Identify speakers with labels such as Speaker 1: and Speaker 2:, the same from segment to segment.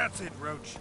Speaker 1: That's it, Roach.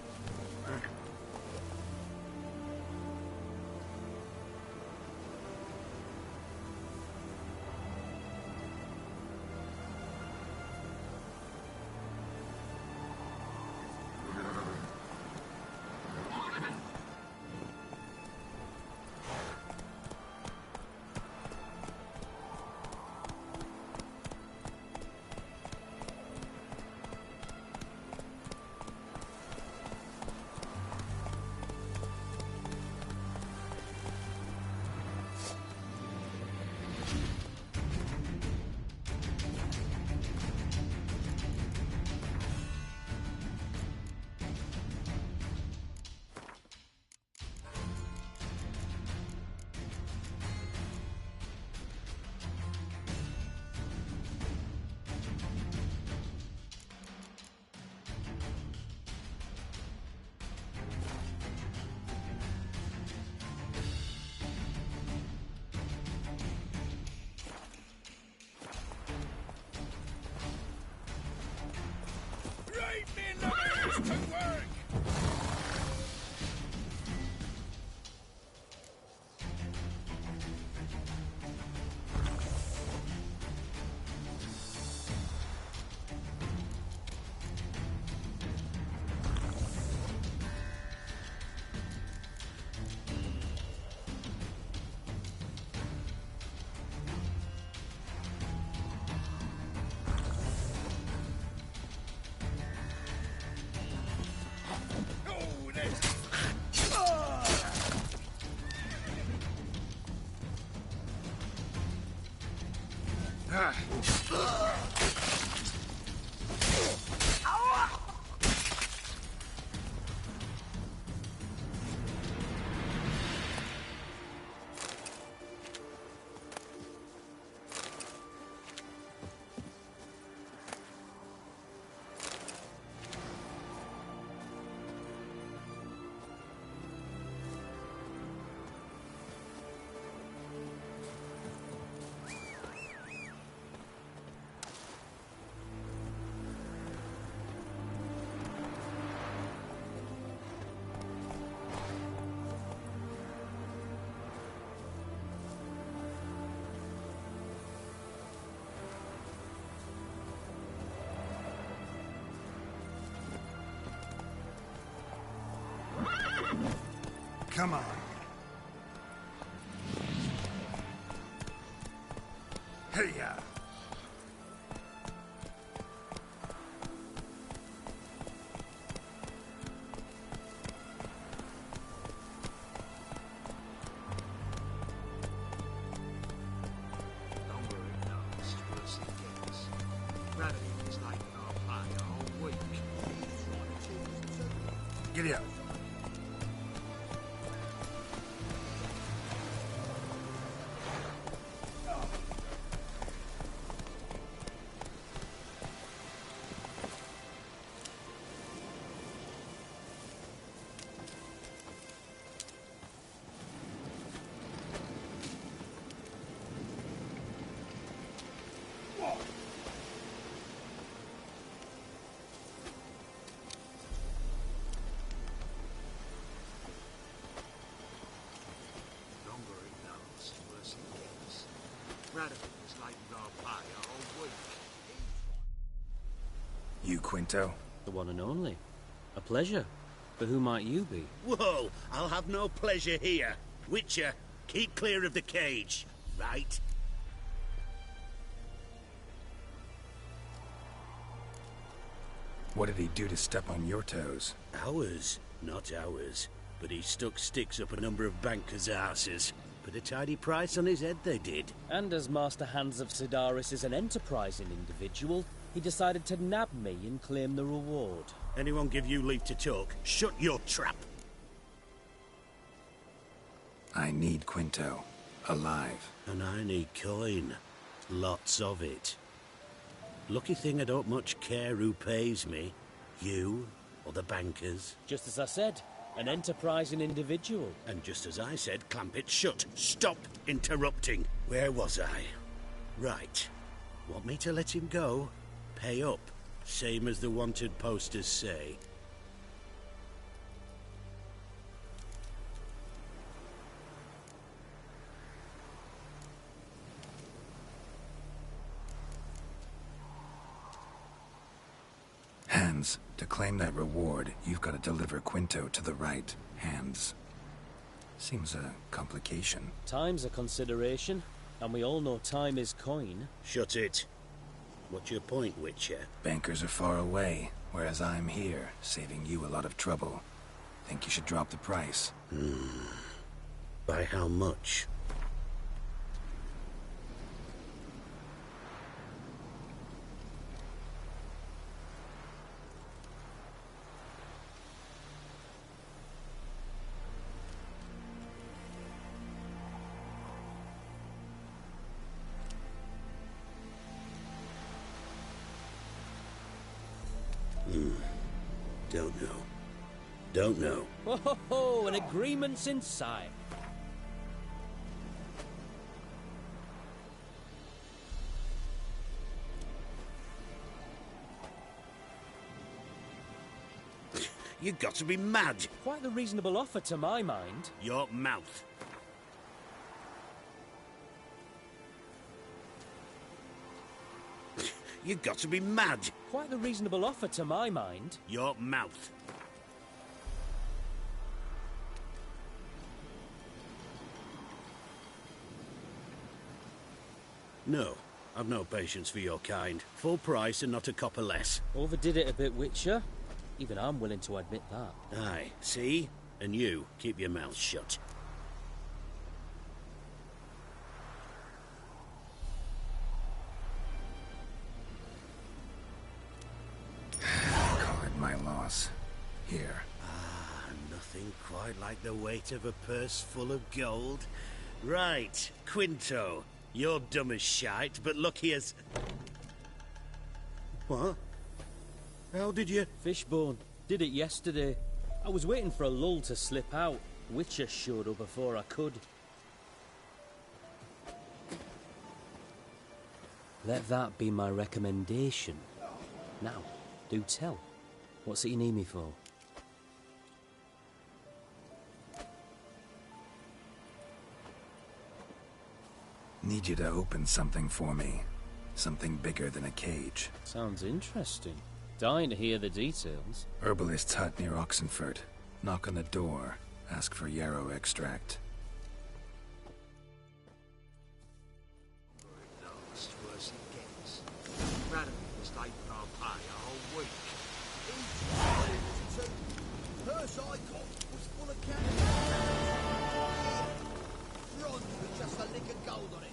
Speaker 1: To work! Come on. Hey-ya! Giddy up. You, Quinto?
Speaker 2: The one and only. A pleasure. But who might you be?
Speaker 3: Whoa! I'll have no pleasure here. Witcher, keep clear of the cage, right?
Speaker 1: What did he do to step on your toes?
Speaker 3: Ours, not ours. But he stuck sticks up a number of bankers' asses. Put a tidy price on his head, they did.
Speaker 2: And as Master Hans of Sidaris is an enterprising individual, he decided to nab me and claim the reward.
Speaker 3: Anyone give you leave to talk? Shut your trap!
Speaker 1: I need Quinto. Alive.
Speaker 3: And I need coin. Lots of it. Lucky thing I don't much care who pays me. You, or the bankers.
Speaker 2: Just as I said, an enterprising individual.
Speaker 3: And just as I said, clamp it shut. Stop interrupting. Where was I? Right. Want me to let him go? Pay up. Same as the wanted posters say.
Speaker 1: hands. To claim that reward, you've got to deliver Quinto to the right hands. Seems a complication.
Speaker 2: Time's a consideration, and we all know time is coin.
Speaker 3: Shut it. What's your point, Witcher?
Speaker 1: Bankers are far away, whereas I'm here, saving you a lot of trouble. Think you should drop the price?
Speaker 3: By how much? Don't know. Don't know.
Speaker 2: Ho ho ho! An agreement's in sight.
Speaker 3: You got to be mad.
Speaker 2: Quite the reasonable offer to my mind.
Speaker 3: Your mouth. You got to be mad.
Speaker 2: Quite the reasonable offer to my mind.
Speaker 3: Your mouth. No, I've no patience for your kind. Full price and not a copper less.
Speaker 2: Overdid it a bit, Witcher. Even I'm willing to admit that.
Speaker 3: Aye, see? And you, keep your mouth shut.
Speaker 1: Call it my loss. Here.
Speaker 3: Nothing quite like the weight of a purse full of gold. Right, Quinto. You're dumb as shite, but lucky as... What? How did you...
Speaker 2: Fishbone. Did it yesterday. I was waiting for a lull to slip out. Witcher showed up before I could. Let that be my recommendation. Now, do tell. What's it you need me for?
Speaker 1: Need you to open something for me. Something bigger than a cage.
Speaker 2: Sounds interesting. Dying to hear the details.
Speaker 1: Herbalist's hut near Oxenfurt. Knock on the door. Ask for yarrow extract.
Speaker 4: Last worse it gets. Radically mistaken I'll pay a whole week. First I got was full of cannons. Bronze with just a lick of gold on it.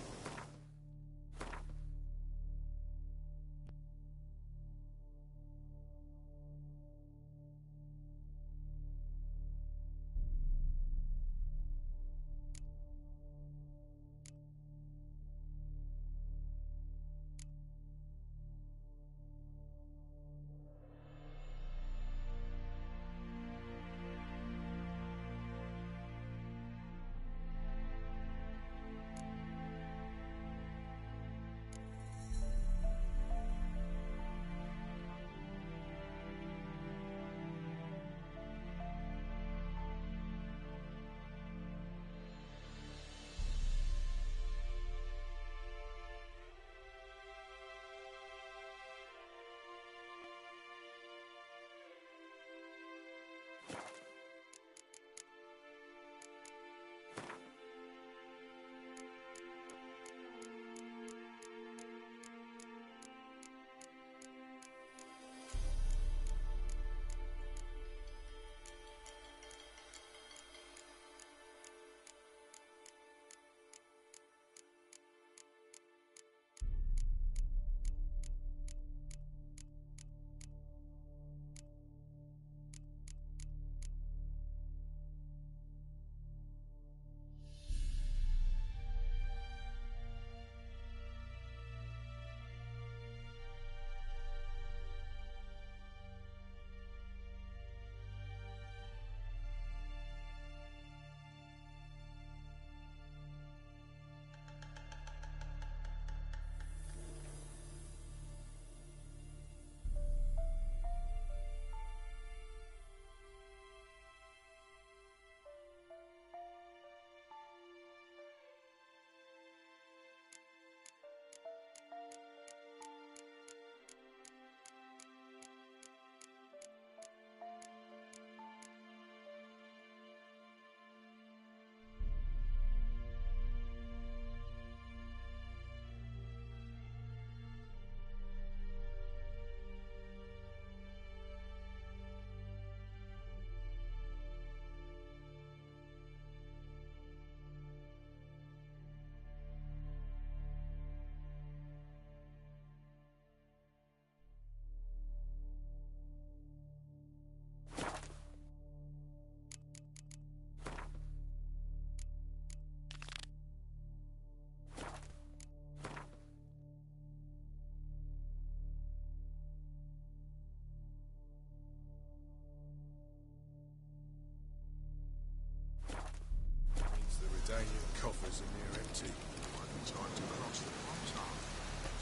Speaker 5: Danian coffers are near empty. Might be time to cross the frontier.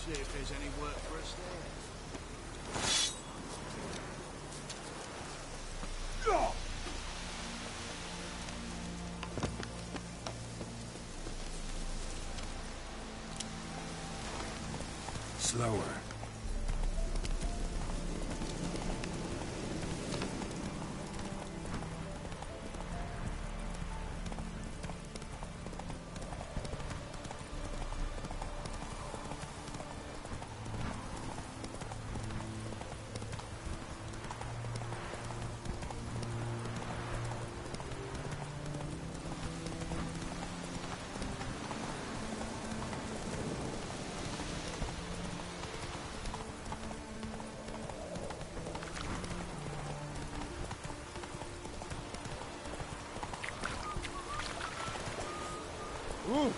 Speaker 5: See if there's any work for us there.
Speaker 1: Slower.
Speaker 5: Ooh.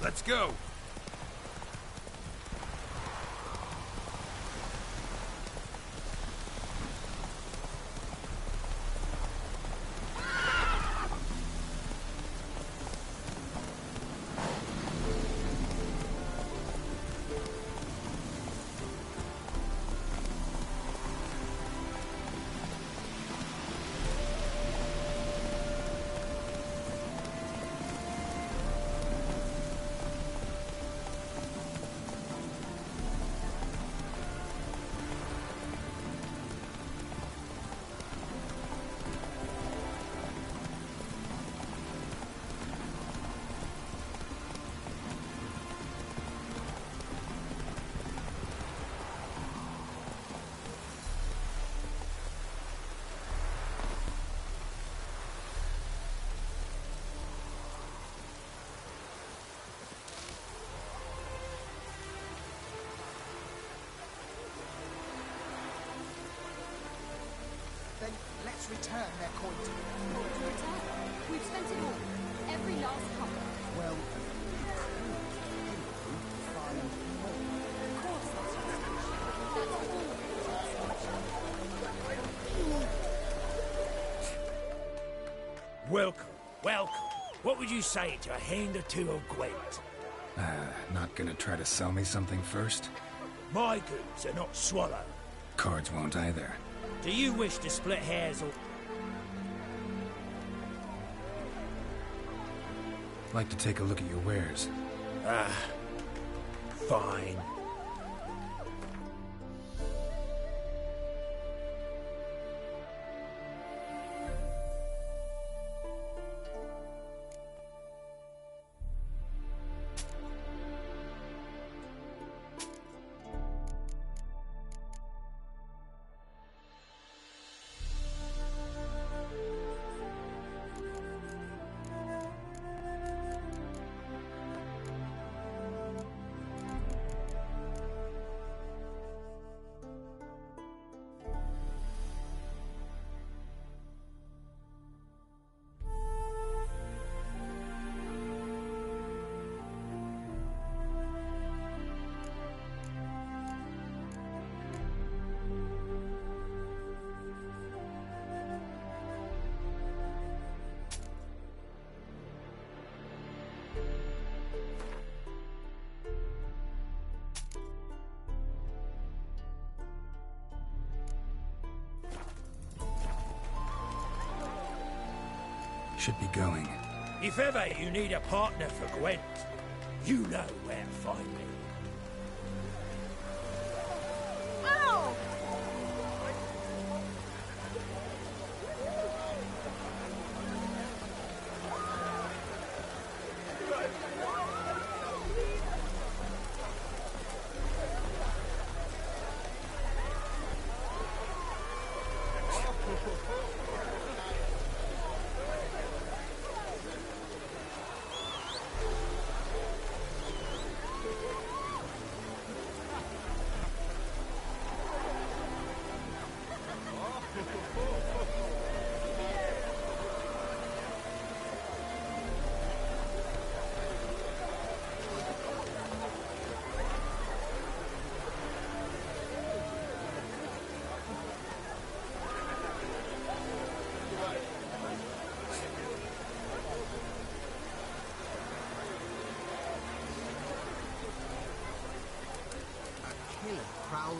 Speaker 1: Let's go!
Speaker 6: Then let's return their coin to them.
Speaker 7: What to return? We've spent it all. Every last copper.
Speaker 6: Well, find more.
Speaker 7: Of course, that's your intention. That's all of it.
Speaker 8: Welcome, welcome. What would you say to a hand or two of Gwent?
Speaker 1: Not gonna try to sell me something first?
Speaker 8: My goods are not swallowed.
Speaker 1: Cards won't either.
Speaker 8: Do you wish to split hairs or...
Speaker 1: Like to take a look at your wares.
Speaker 8: Fine.
Speaker 1: Should be going.
Speaker 8: If ever you need a partner for Gwent, you know where to find me.
Speaker 7: Ow!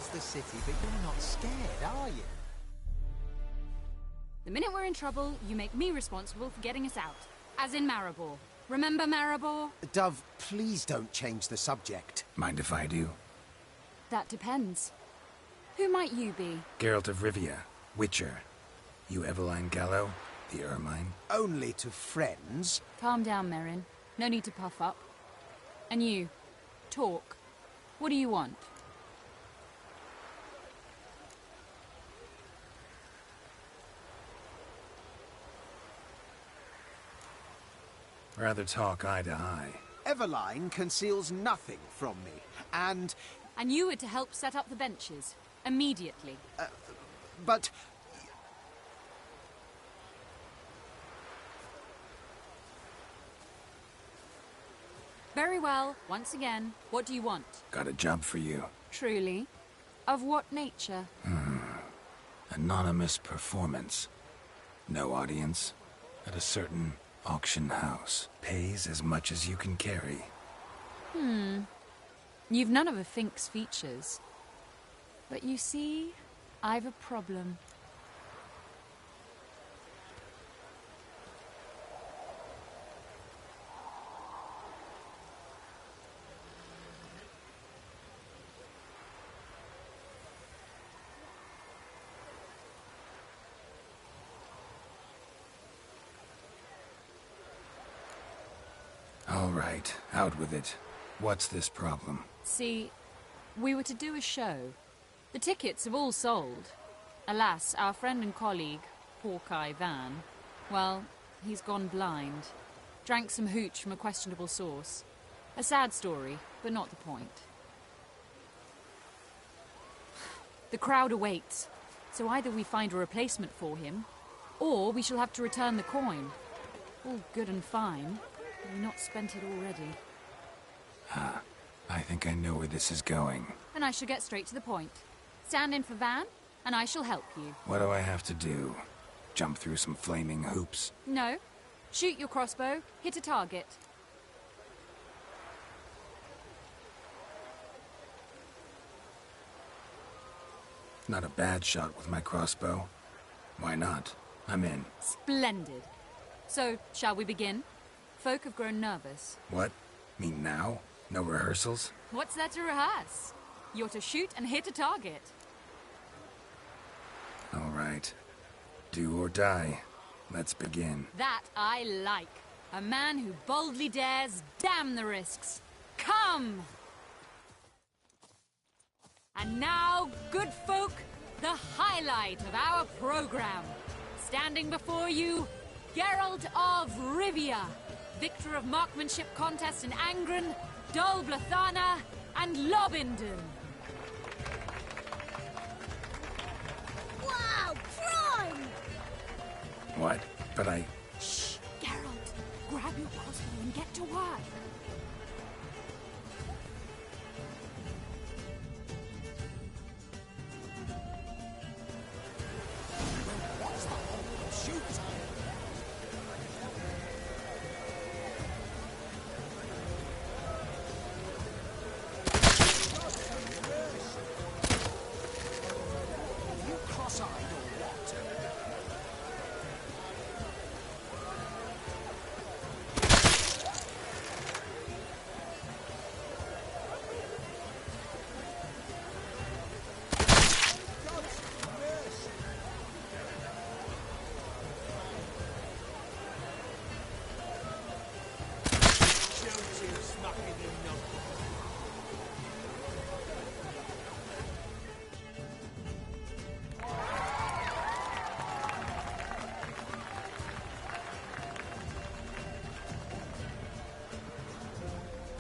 Speaker 6: rules the city, but you're not scared, are you?
Speaker 7: The minute we're in trouble, you make me responsible for getting us out. As in Maribor. Remember Maribor?
Speaker 6: Dove, please don't change the subject.
Speaker 1: Mind if I do?
Speaker 7: That depends. Who might you be?
Speaker 1: Geralt of Rivia, Witcher. You Eveline Gallo, the Ermine.
Speaker 6: Only to friends.
Speaker 7: Calm down, Merrin. No need to puff up. And you, talk. What do you want?
Speaker 1: Rather talk eye to eye.
Speaker 6: Eveline conceals nothing from me, and...
Speaker 7: And you were to help set up the benches. Immediately.
Speaker 6: but...
Speaker 7: Very well. Once again, what do you want?
Speaker 1: Got a job for you.
Speaker 7: Truly? Of what nature?
Speaker 1: Anonymous performance. No audience. At a certain auction house. Pays as much as you can carry.
Speaker 7: You've none of a Fink's features. But you see, I've a problem.
Speaker 1: All right, out with it. What's this problem?
Speaker 7: See, we were to do a show. The tickets have all sold. Alas, our friend and colleague, Hawkeye Van, well, he's gone blind. Drank some hooch from a questionable source. A sad story, but not the point. The crowd awaits, so either we find a replacement for him, or we shall have to return the coin. All good and fine, but we've not spent it already.
Speaker 1: I think I know where this is going.
Speaker 7: Then I shall get straight to the point. Stand in for Van, and I shall help you.
Speaker 1: What do I have to do? Jump through some flaming hoops?
Speaker 7: No. Shoot your crossbow, hit a target.
Speaker 1: Not a bad shot with my crossbow. Why not? I'm in.
Speaker 7: Splendid. So, shall we begin? Folk have grown nervous.
Speaker 1: What? Mean now? No rehearsals?
Speaker 7: What's there to rehearse? You're to shoot and hit a target.
Speaker 1: All right. Do or die. Let's begin.
Speaker 7: That I like. A man who boldly dares, damn the risks. Come! And now, good folk, the highlight of our program. Standing before you, Geralt of Rivia, victor of marksmanship contests in Angren, Dol Blathana, and Lobindon.
Speaker 9: Wow, prime!
Speaker 1: What? But I...
Speaker 7: Shh, Geralt. Grab your crossbow and get to work.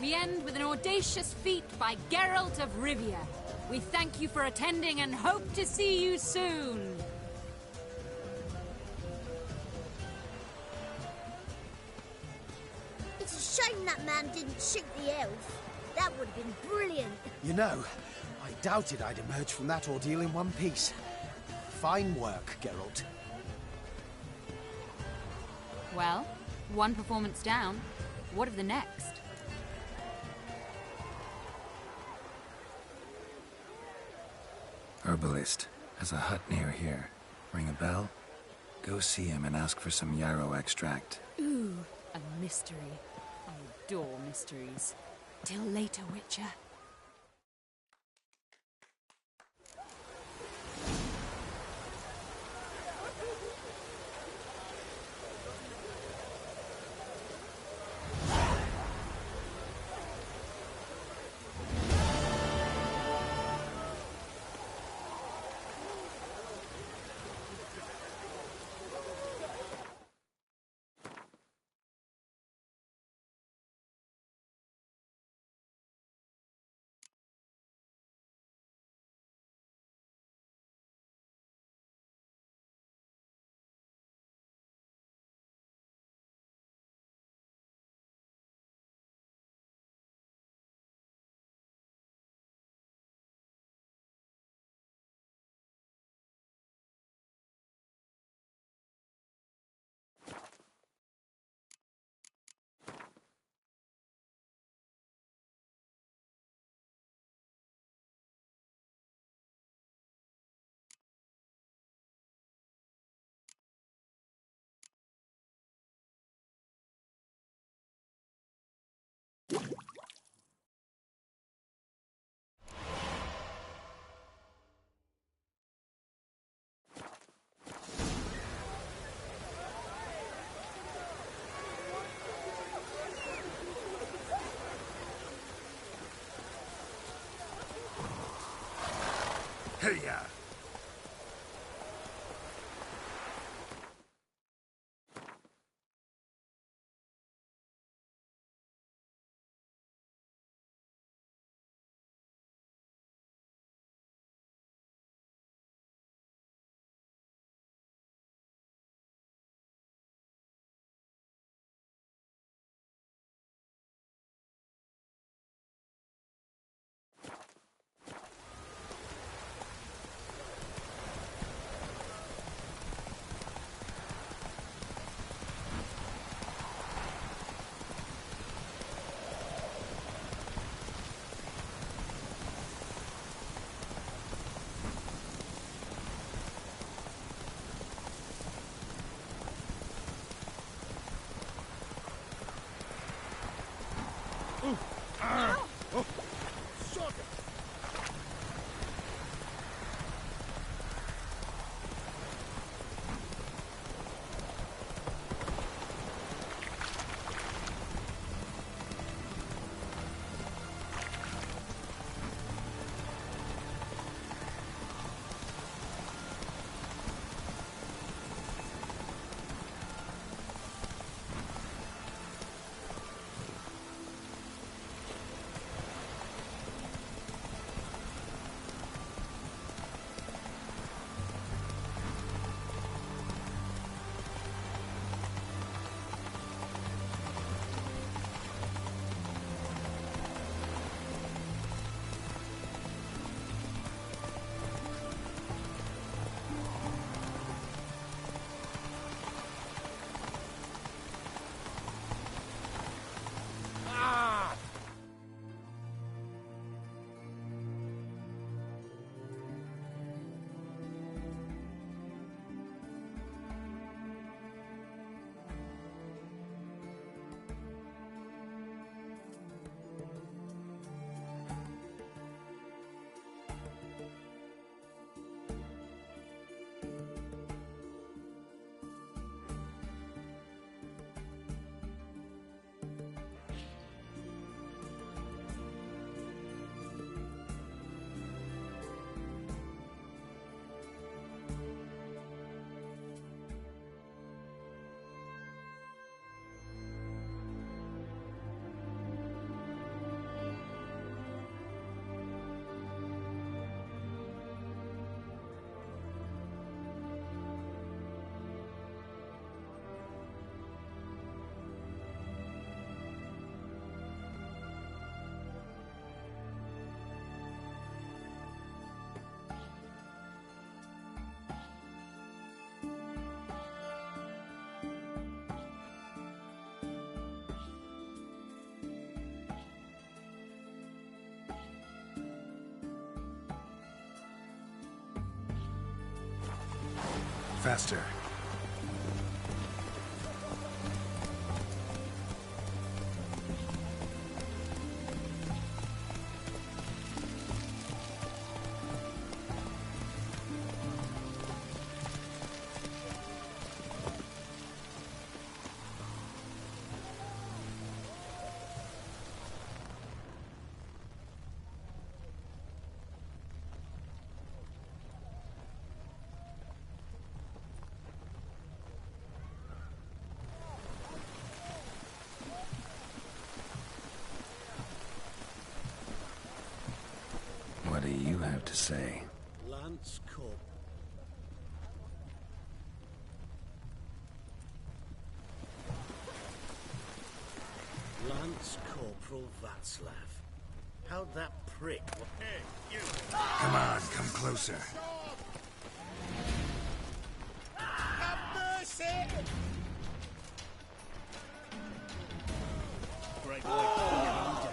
Speaker 7: We end with an audacious feat by Geralt of Rivia. We thank you for attending and hope to see you soon.
Speaker 9: It's a shame that man didn't shoot the elf. That would have been brilliant.
Speaker 6: You know, I doubted I'd emerge from that ordeal in one piece. Fine work, Geralt.
Speaker 7: Well, one performance down. What of the next?
Speaker 1: Herbalist. Has a hut near here. Ring a bell? Go see him and ask for some yarrow extract.
Speaker 7: Ooh, a mystery. I adore mysteries. Till later, Witcher.
Speaker 8: Here.
Speaker 1: Faster. What do you have to say?
Speaker 3: Lance Corp. Lance Corporal Václav. How'd that prick... Hey, you!
Speaker 1: Come on, come closer.
Speaker 4: Have mercy!
Speaker 5: Great boy.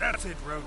Speaker 1: That's it, Roach.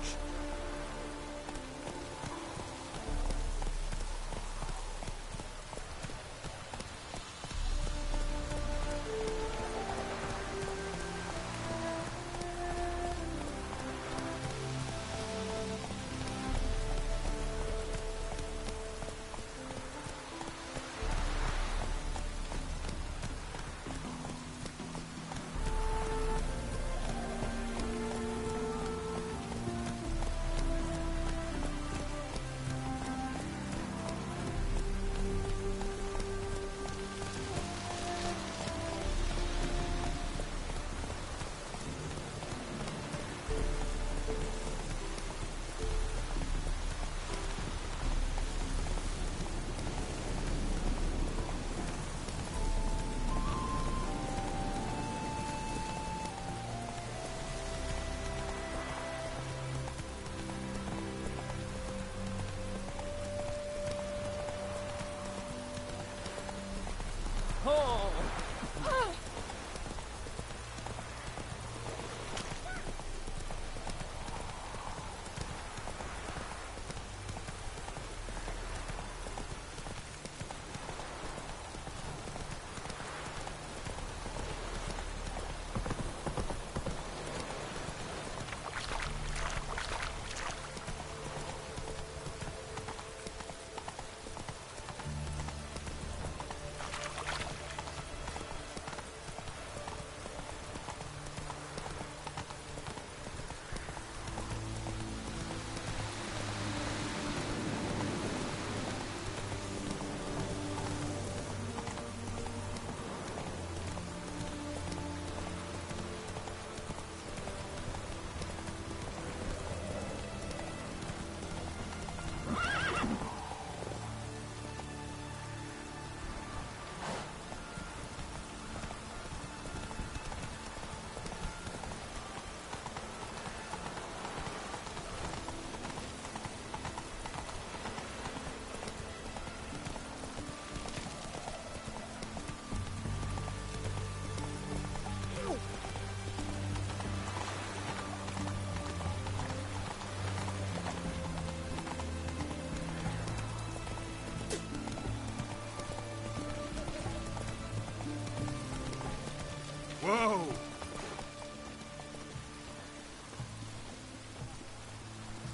Speaker 5: Whoa!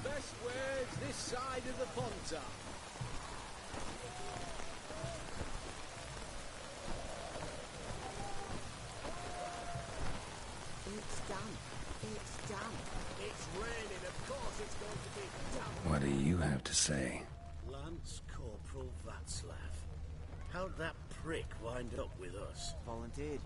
Speaker 4: Best words this side of the Pontar. It's done. It's done. It's raining, of course it's going to be done.
Speaker 1: What do you have to say?
Speaker 3: Lance Corporal Václav. How'd that prick wind up with us?
Speaker 10: Volunteered.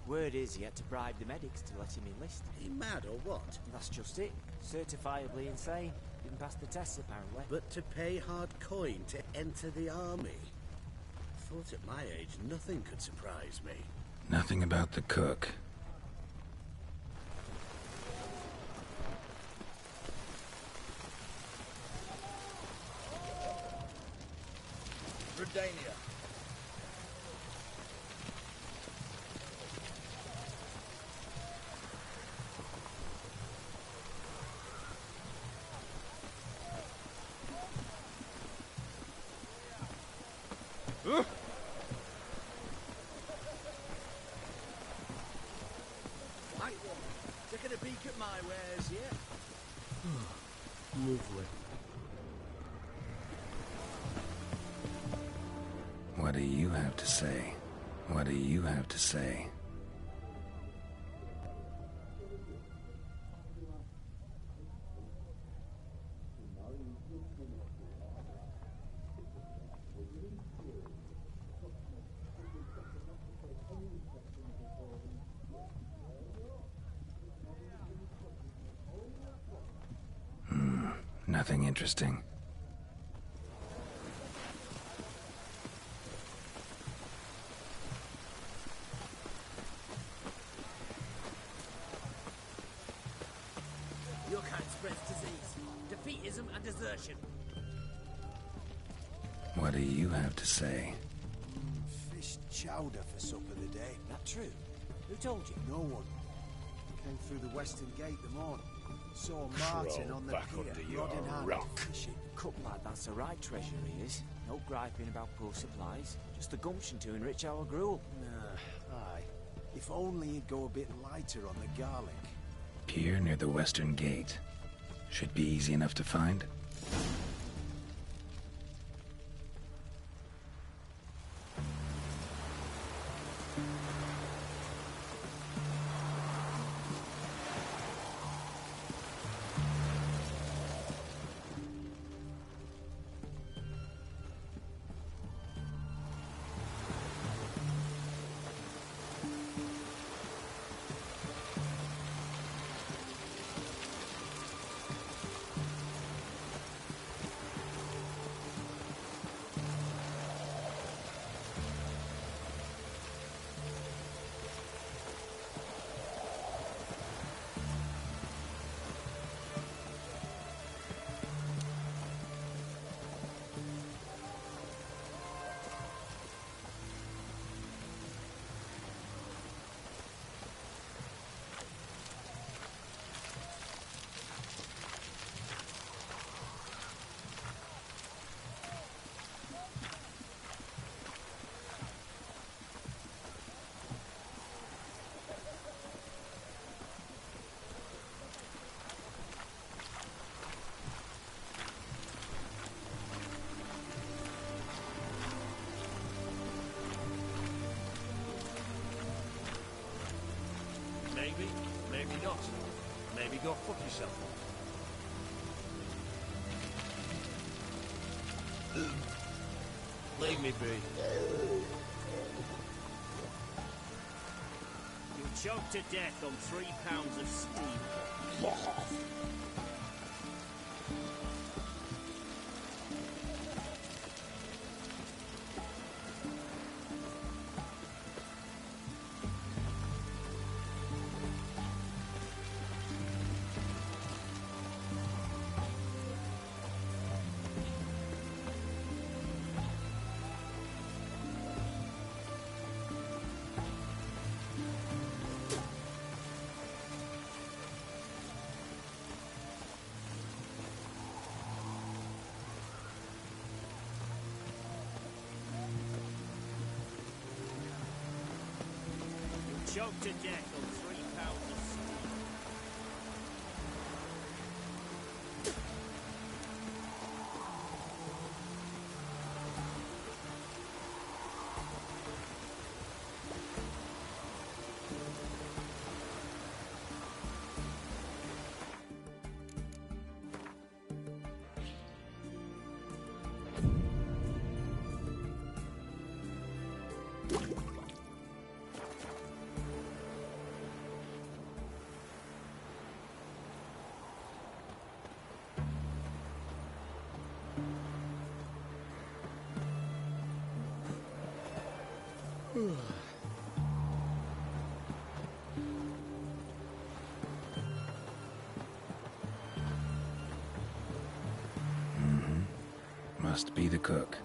Speaker 10: Word is he had to bribe the medics to let him enlist.
Speaker 3: He mad or what?
Speaker 10: That's just it. Certifiably insane. Didn't pass the tests, apparently.
Speaker 3: But to pay hard coin to enter the army? Thought at my age nothing could surprise me.
Speaker 1: Nothing about the cook.
Speaker 4: Redania. Right one. Taking a peek at my wares, yeah?
Speaker 6: Lovely.
Speaker 1: What do you have to say? What do you have to say? Nothing interesting.
Speaker 10: Your kind spreads disease, defeatism and desertion.
Speaker 1: What do you have to say?
Speaker 6: Fish chowder for supper today.
Speaker 10: That true? Who told you?
Speaker 6: No one. Came through the western gate the morning. Saw Martin on the
Speaker 5: back
Speaker 6: pier,
Speaker 5: under your
Speaker 6: rod in hand,
Speaker 5: rock.
Speaker 6: fishing.
Speaker 10: Cook lad, that's the right treasure he is. No griping about poor supplies. Just the gumption to enrich our gruel.
Speaker 6: Aye. If only he'd go a bit lighter on the garlic.
Speaker 1: Pier near the western gate. Should be easy enough to find.
Speaker 3: Maybe, maybe not. Maybe go fuck yourself. Leave me be.
Speaker 10: You'll choke to death on 3 pounds of steam. choked to death on £3 a squeeze.
Speaker 1: Must be the cook.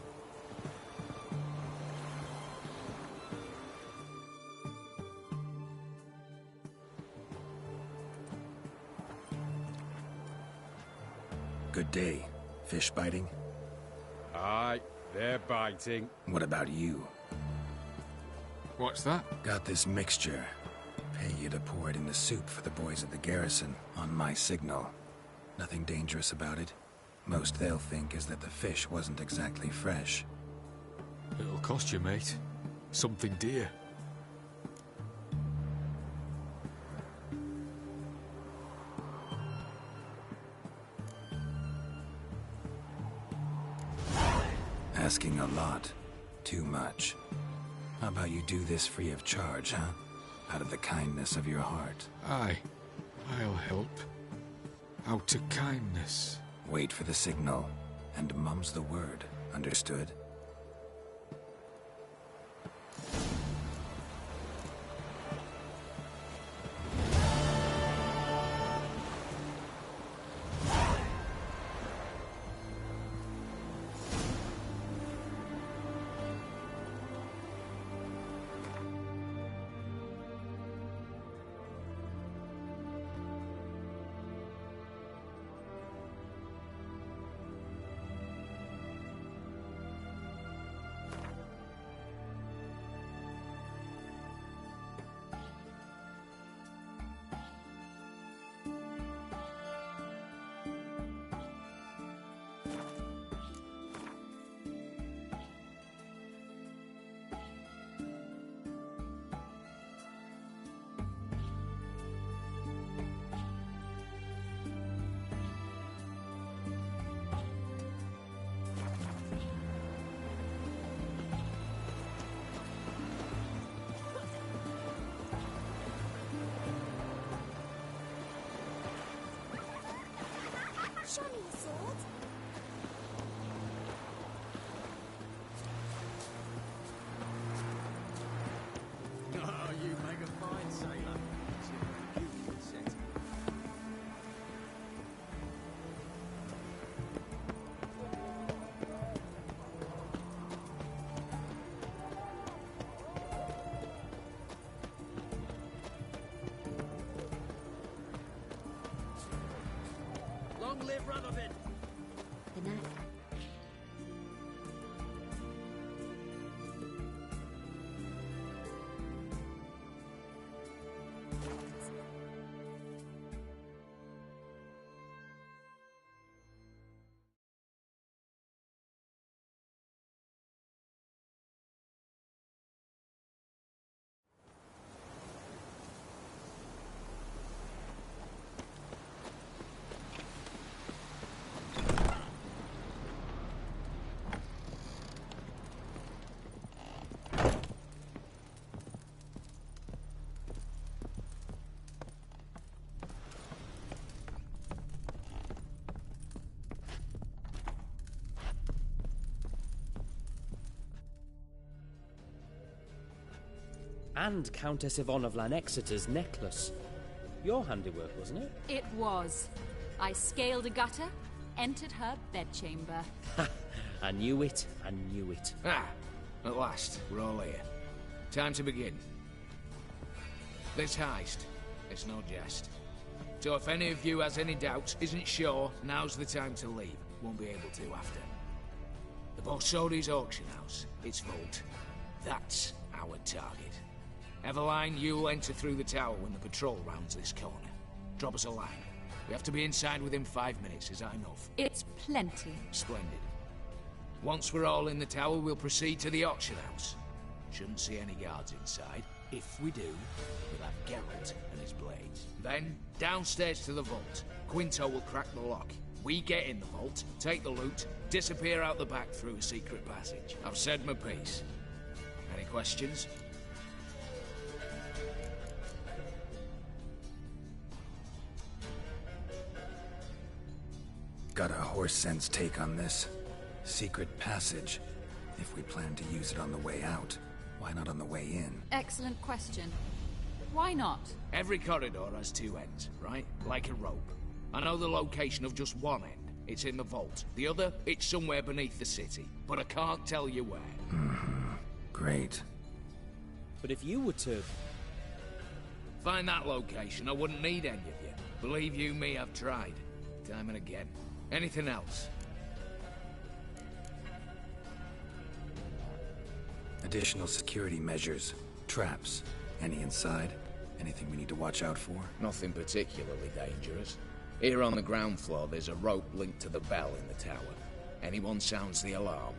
Speaker 1: Good day. Fish biting?
Speaker 11: Aye, they're biting.
Speaker 1: What about you?
Speaker 11: What's that?
Speaker 1: Got this mixture. Pay you to pour it in the soup for the boys at the garrison, on my signal. Nothing dangerous about it. Most they'll think is that the fish wasn't exactly fresh.
Speaker 11: It'll cost you, mate. Something dear.
Speaker 1: Asking a lot. Too much. How about you do this free of charge, huh? Out of the kindness of your heart.
Speaker 11: Aye, I'll help. Out of kindness.
Speaker 1: Wait for the signal, and mum's the word. Understood?
Speaker 9: Show me your sword.
Speaker 4: Oh, you make a fine sailor.
Speaker 10: Long live Radovid!
Speaker 9: Good night.
Speaker 2: And Countess Yvonne of Lanexeter's necklace. Your handiwork, wasn't it?
Speaker 7: It was. I scaled a gutter, entered her bedchamber.
Speaker 2: Ha! I knew it. I knew it.
Speaker 12: Ah, at last, we're all here. Time to begin. This heist, it's no jest. So if any of you has any doubts, isn't sure, now's the time to leave. Won't be able to after. The Borsodi's auction house, its vault. That's our target. Eveline, you'll enter through the tower when the patrol rounds this corner. Drop us a line. We have to be inside within 5 minutes. Is that enough?
Speaker 7: It's plenty.
Speaker 12: Splendid. Once we're all in the tower, we'll proceed to the auction house. Shouldn't see any guards inside. If we do, we'll have Geralt and his blades. Then, downstairs to the vault. Quinto will crack the lock. We get in the vault, take the loot, disappear out the back through a secret passage. I've said my piece. Any questions?
Speaker 1: Got a horse sense take on this. Secret passage. If we plan to use it on the way out, why not on the way in?
Speaker 7: Excellent question. Why not?
Speaker 12: Every corridor has two ends, right? Like a rope. I know the location of just one end. It's in the vault. The other, it's somewhere beneath the city. But I can't tell you where.
Speaker 1: Mm-hmm. Great.
Speaker 2: But if you were to...
Speaker 12: find that location, I wouldn't need any of you. Believe you me, I've tried. Time and again. Anything else?
Speaker 1: Additional security measures. Traps. Any inside? Anything we need to watch out for?
Speaker 12: Nothing particularly dangerous. Here on the ground floor, there's a rope linked to the bell in the tower. Anyone sounds the alarm,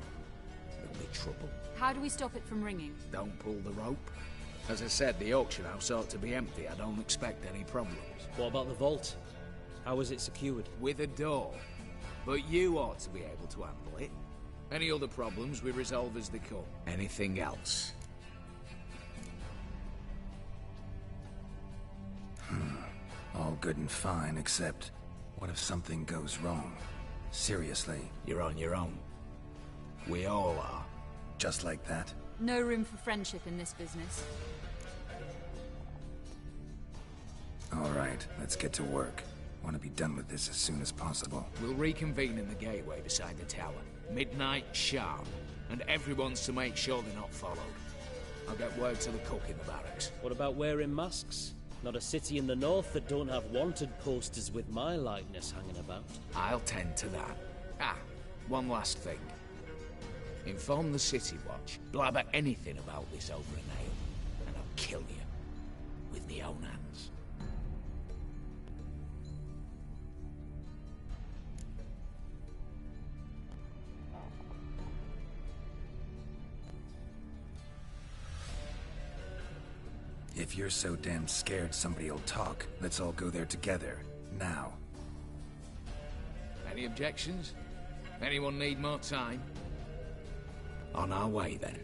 Speaker 12: there'll be trouble.
Speaker 7: How do we stop it from ringing?
Speaker 12: Don't pull the rope. As I said, the auction house ought to be empty. I don't expect any problems.
Speaker 2: What about the vault? How is it secured?
Speaker 12: With a door. But you ought to be able to handle it. Any other problems we resolve as they come. Anything else?
Speaker 1: All good and fine, except... what if something goes wrong? Seriously.
Speaker 12: You're on your own. We all are.
Speaker 1: Just like that?
Speaker 7: No room for friendship in this business.
Speaker 1: All right, let's get to work. Want to be done with this as soon as possible.
Speaker 12: We'll reconvene in the gateway beside the tower. Midnight sharp. And everyone's to make sure they're not followed. I'll get word to the cook in the barracks.
Speaker 2: What about wearing masks? Not a city in the north that don't have wanted posters with my likeness hanging about.
Speaker 12: I'll tend to that. Ah, one last thing. Inform the City Watch. Blabber anything about this over a nail, and I'll kill you. With my own hands.
Speaker 1: If you're so damn scared somebody'll talk, let's all go there together. Now.
Speaker 12: Any objections? Anyone need more time? On our way, then.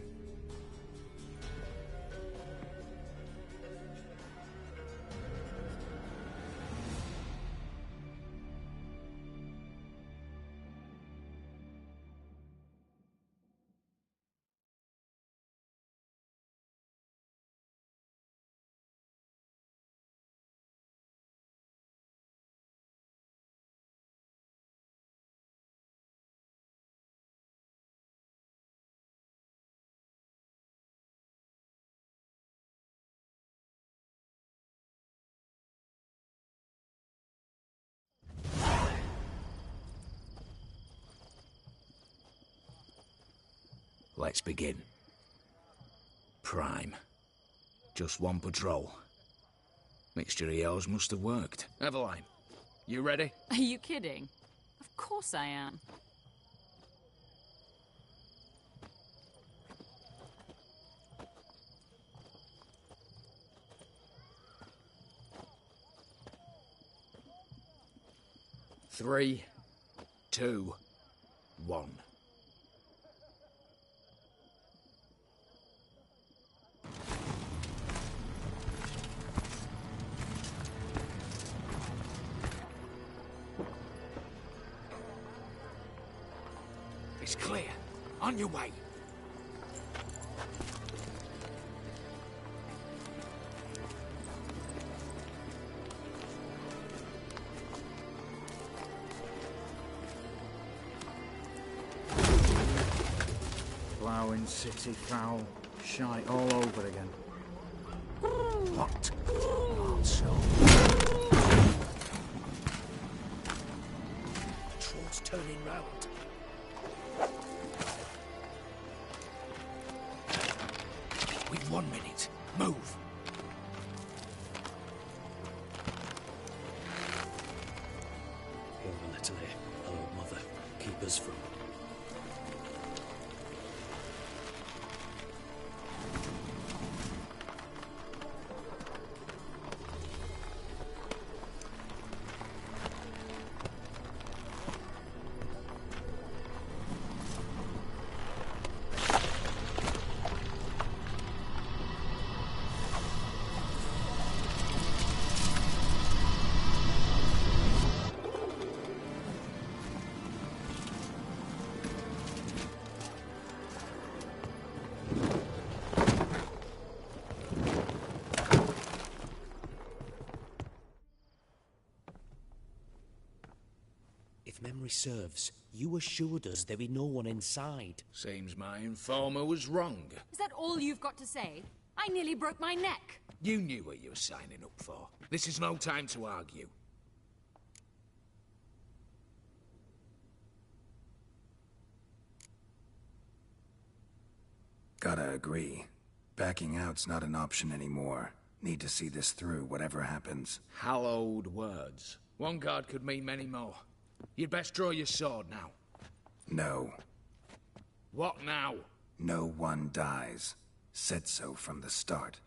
Speaker 12: Let's begin. Prime. Just one patrol. Mixture of yours must have worked. Eveline, you ready?
Speaker 7: Are you kidding? Of course I am.
Speaker 12: Three, 2, 1. It's clear. On your way.
Speaker 13: Ploughing city foul. Shite all over again.
Speaker 12: What? Also.
Speaker 8: Troll's turning round.
Speaker 12: We've 1 minute. Move.
Speaker 3: us from.
Speaker 2: If memory serves, you assured us there be no one inside.
Speaker 12: Seems my informer was wrong.
Speaker 7: Is that all you've got to say? I nearly broke my neck.
Speaker 12: You knew what you were signing up for. This is no time to argue.
Speaker 1: Gotta agree. Backing out's not an option anymore. Need to see this through, whatever happens.
Speaker 12: Hallowed words. One guard could mean many more. You'd best draw your sword now.
Speaker 1: No.
Speaker 12: What now?
Speaker 1: No one dies. Said so from the start.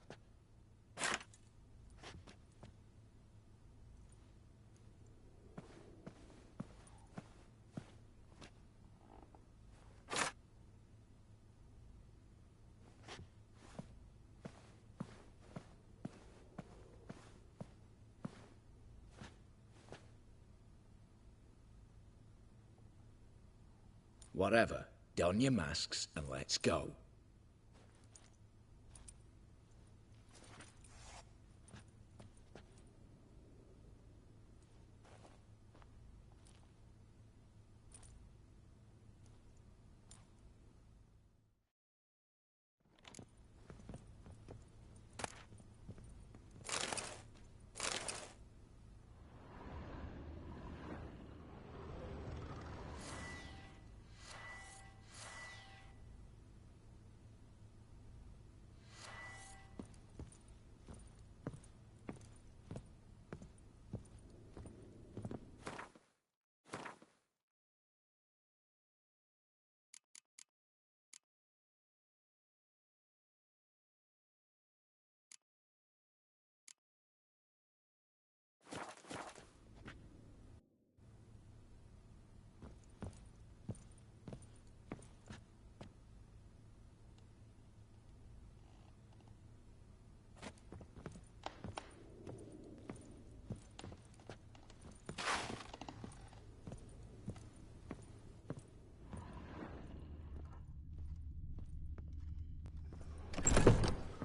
Speaker 12: Whatever. Don your masks and let's go.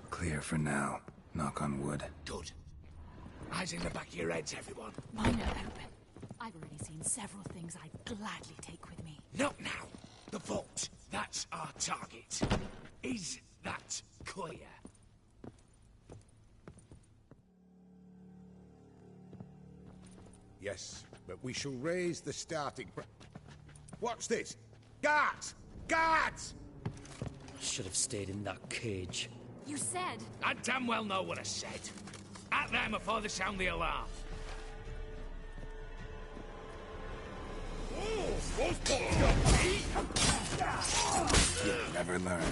Speaker 1: Clear for now. Knock on wood.
Speaker 12: Good. Eyes in the back of your heads, everyone.
Speaker 7: Mine are open. I've already seen several things I'd gladly take with me.
Speaker 12: Not now. The vault. That's our target. Is that clear?
Speaker 14: Yes, but we shall raise the starting Watch this! Guards! Guards!
Speaker 2: Should have stayed in that cage.
Speaker 7: You said...
Speaker 12: I damn well know what I said. At them before they sound the alarm.
Speaker 1: You'll never learn.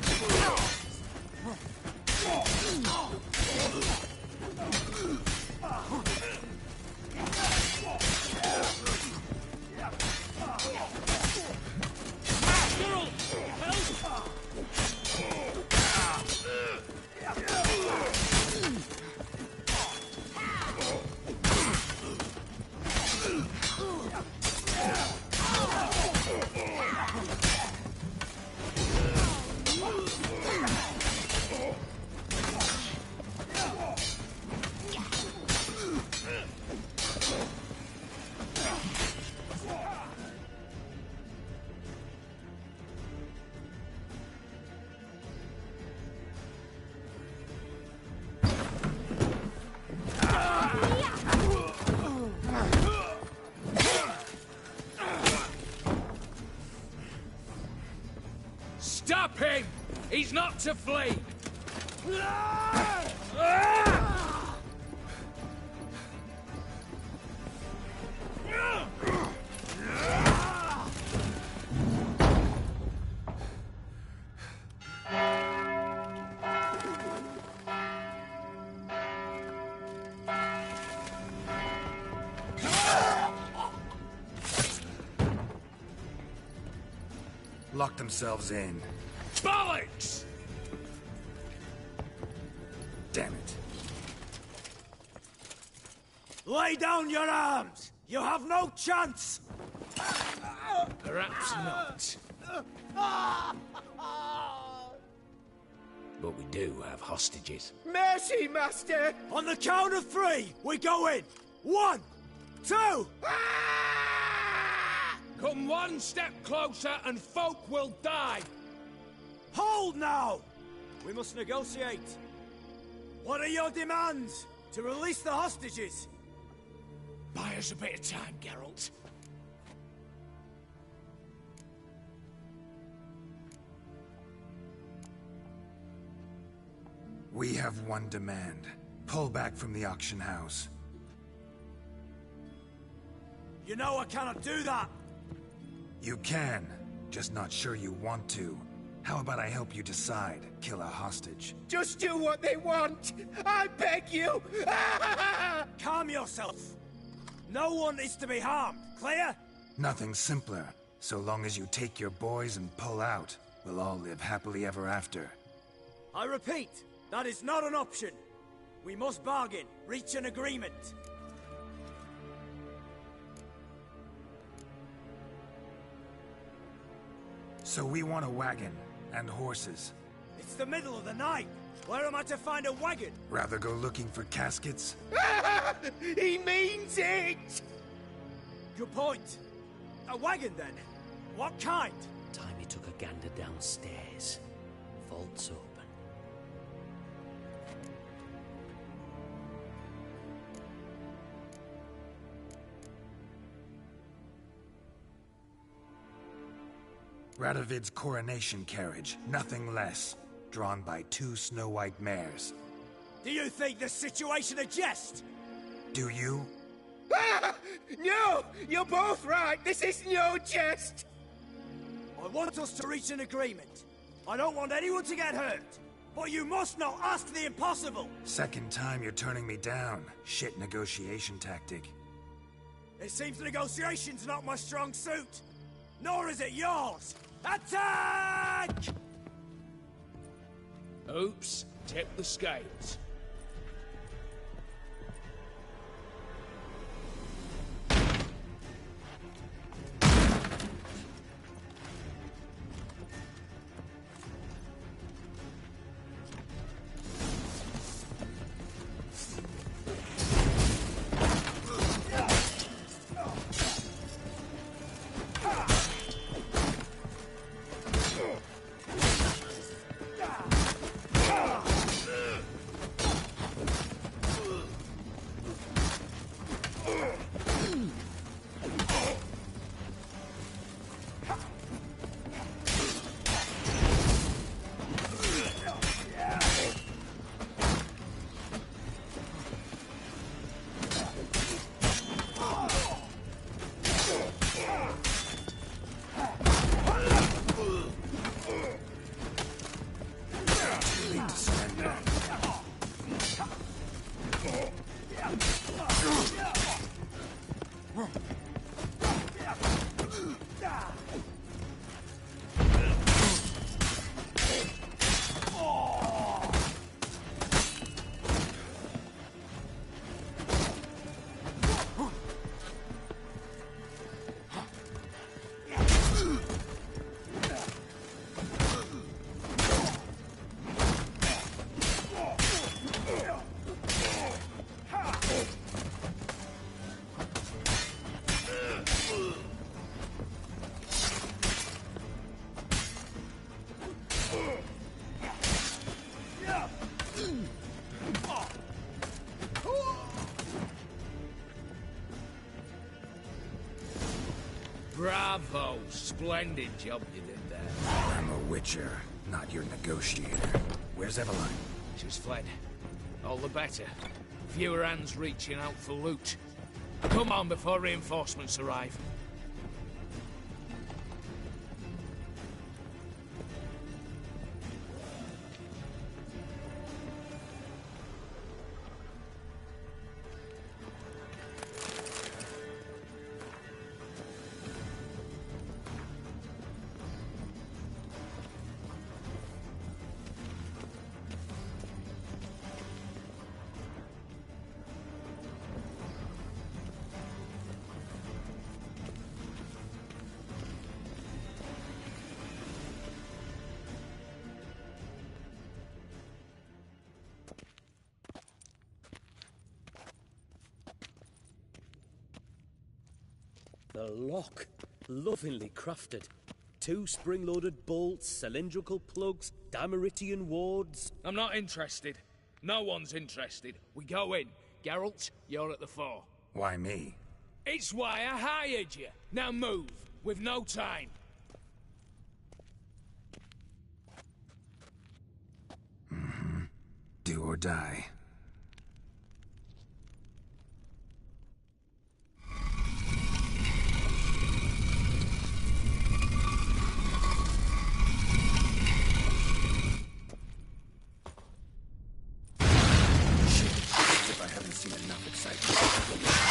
Speaker 12: Stop him! He's not to flee!
Speaker 1: Lock themselves in.
Speaker 8: Bollocks!
Speaker 1: Damn it.
Speaker 8: Lay down your arms! You have no chance!
Speaker 12: Perhaps not. But we do have hostages.
Speaker 8: Mercy, Master! On the count of 3, we go in! 1, 2!
Speaker 5: Come one step closer and folk will die!
Speaker 8: Hold now! We must negotiate. What are your demands? To release the hostages?
Speaker 5: Buy us a bit of time, Geralt.
Speaker 1: We have one demand. Pull back from the auction house.
Speaker 8: You know I cannot do that!
Speaker 1: You can, just not sure you want to. How about I help you decide? Kill a hostage.
Speaker 8: Just do what they want! I beg you! Calm yourself! No one is to be harmed, clear?
Speaker 1: Nothing simpler. So long as you take your boys and pull out, we'll all live happily ever after.
Speaker 8: I repeat, that is not an option. We must bargain, reach an agreement.
Speaker 1: So we want a wagon, and horses.
Speaker 8: It's the middle of the night. Where am I to find a wagon?
Speaker 1: Rather go looking for caskets?
Speaker 8: He means it! Good point. A wagon, then? What kind?
Speaker 2: Timey took a gander downstairs. Vault's open.
Speaker 1: Radovid's coronation carriage, nothing less. Drawn by 2 snow-white mares.
Speaker 8: Do you think the situation a jest?
Speaker 1: Do you?
Speaker 8: No! You're both right! This is no jest! I want us to reach an agreement. I don't want anyone to get hurt. But you must not ask the impossible!
Speaker 1: Second time you're turning me down. Shit negotiation tactic.
Speaker 8: It seems negotiation's not my strong suit. Nor is it yours! Attack!
Speaker 5: Oops, tip the scales. Bravo! Splendid job you did there.
Speaker 1: I'm a witcher, not your negotiator. Where's Eveline?
Speaker 12: She's fled. All the better. Fewer hands reaching out for loot. Come on before reinforcements arrive.
Speaker 2: The lock. Lovingly crafted. 2 spring-loaded bolts, cylindrical plugs, Dameritian wards.
Speaker 12: I'm not interested. No one's interested. We go in. Geralt, you're at the fore.
Speaker 1: Why me?
Speaker 12: It's why I hired you. Now move. We've no time.
Speaker 1: Do or die. If I haven't seen enough excitement.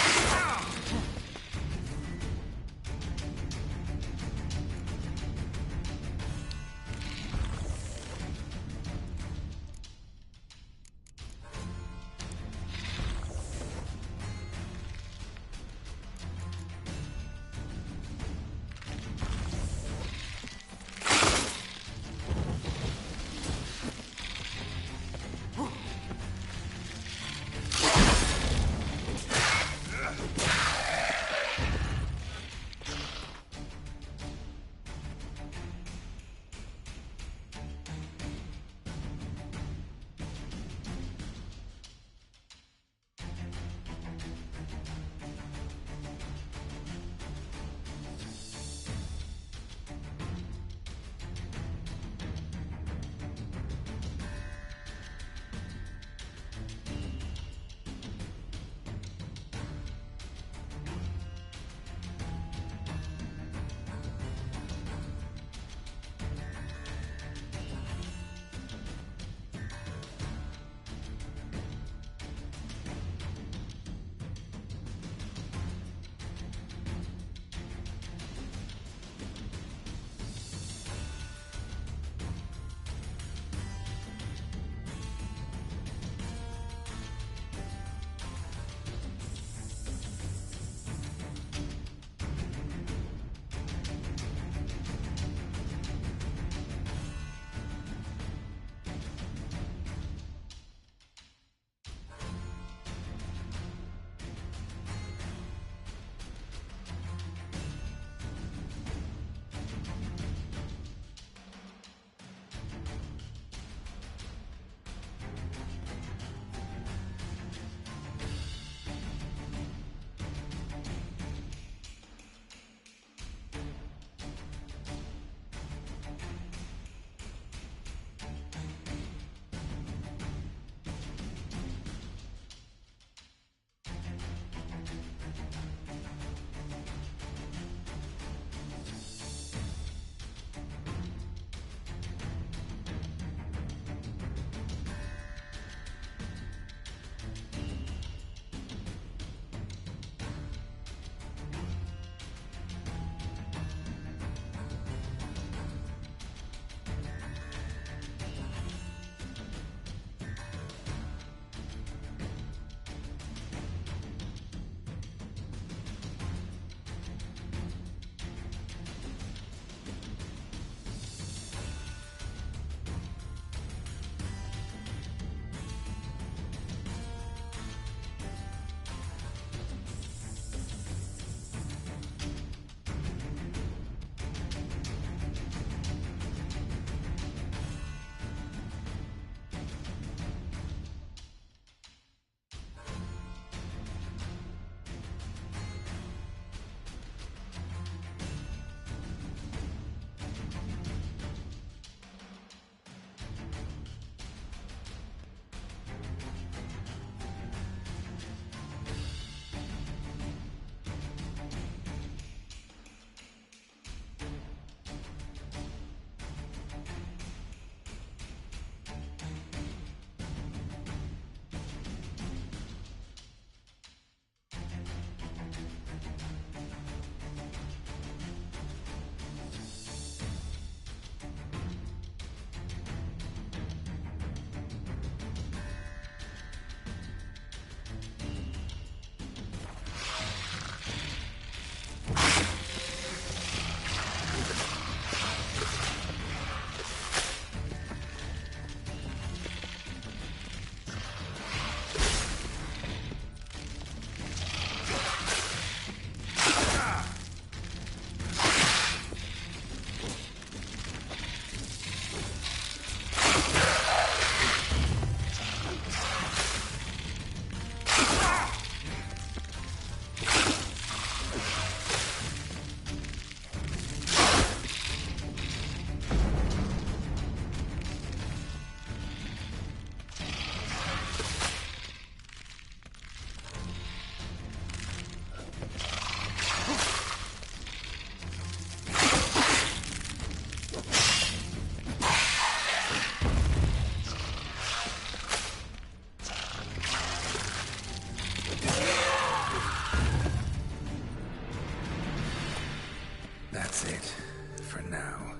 Speaker 1: That's it, for now.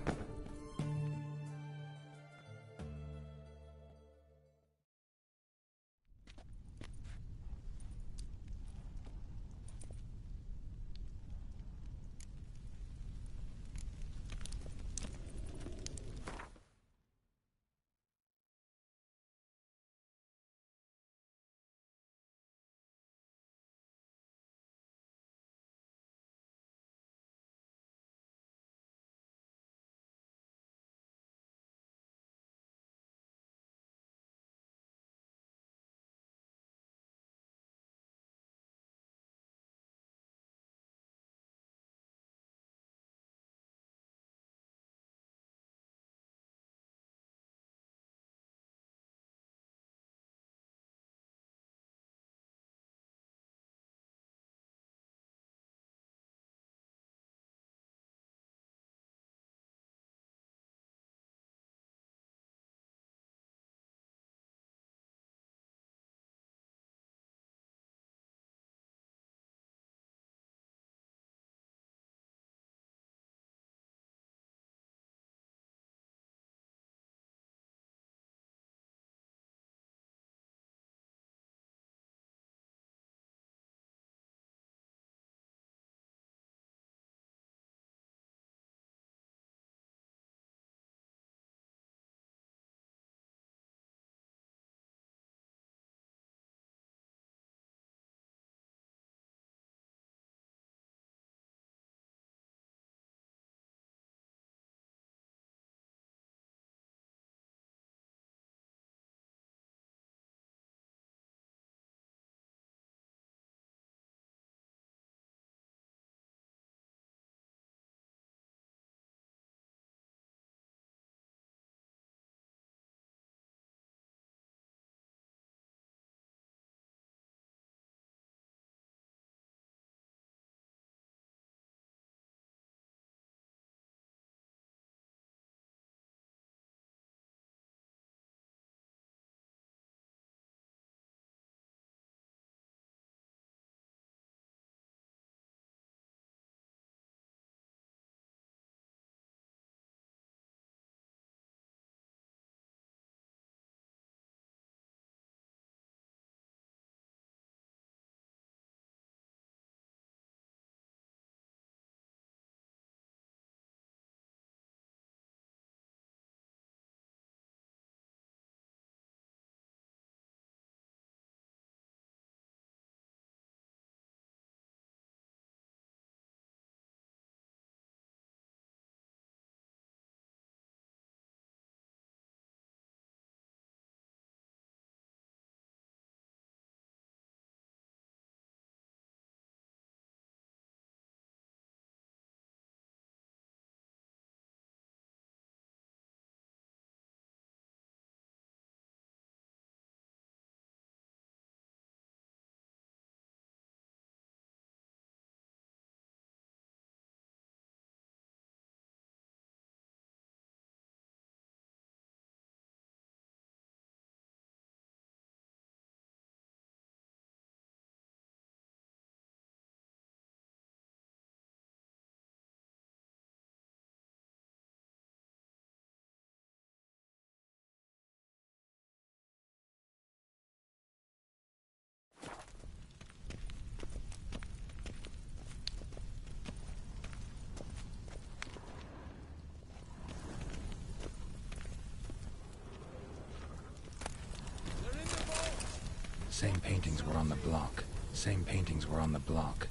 Speaker 1: Same paintings were on the block. Same paintings were on the block.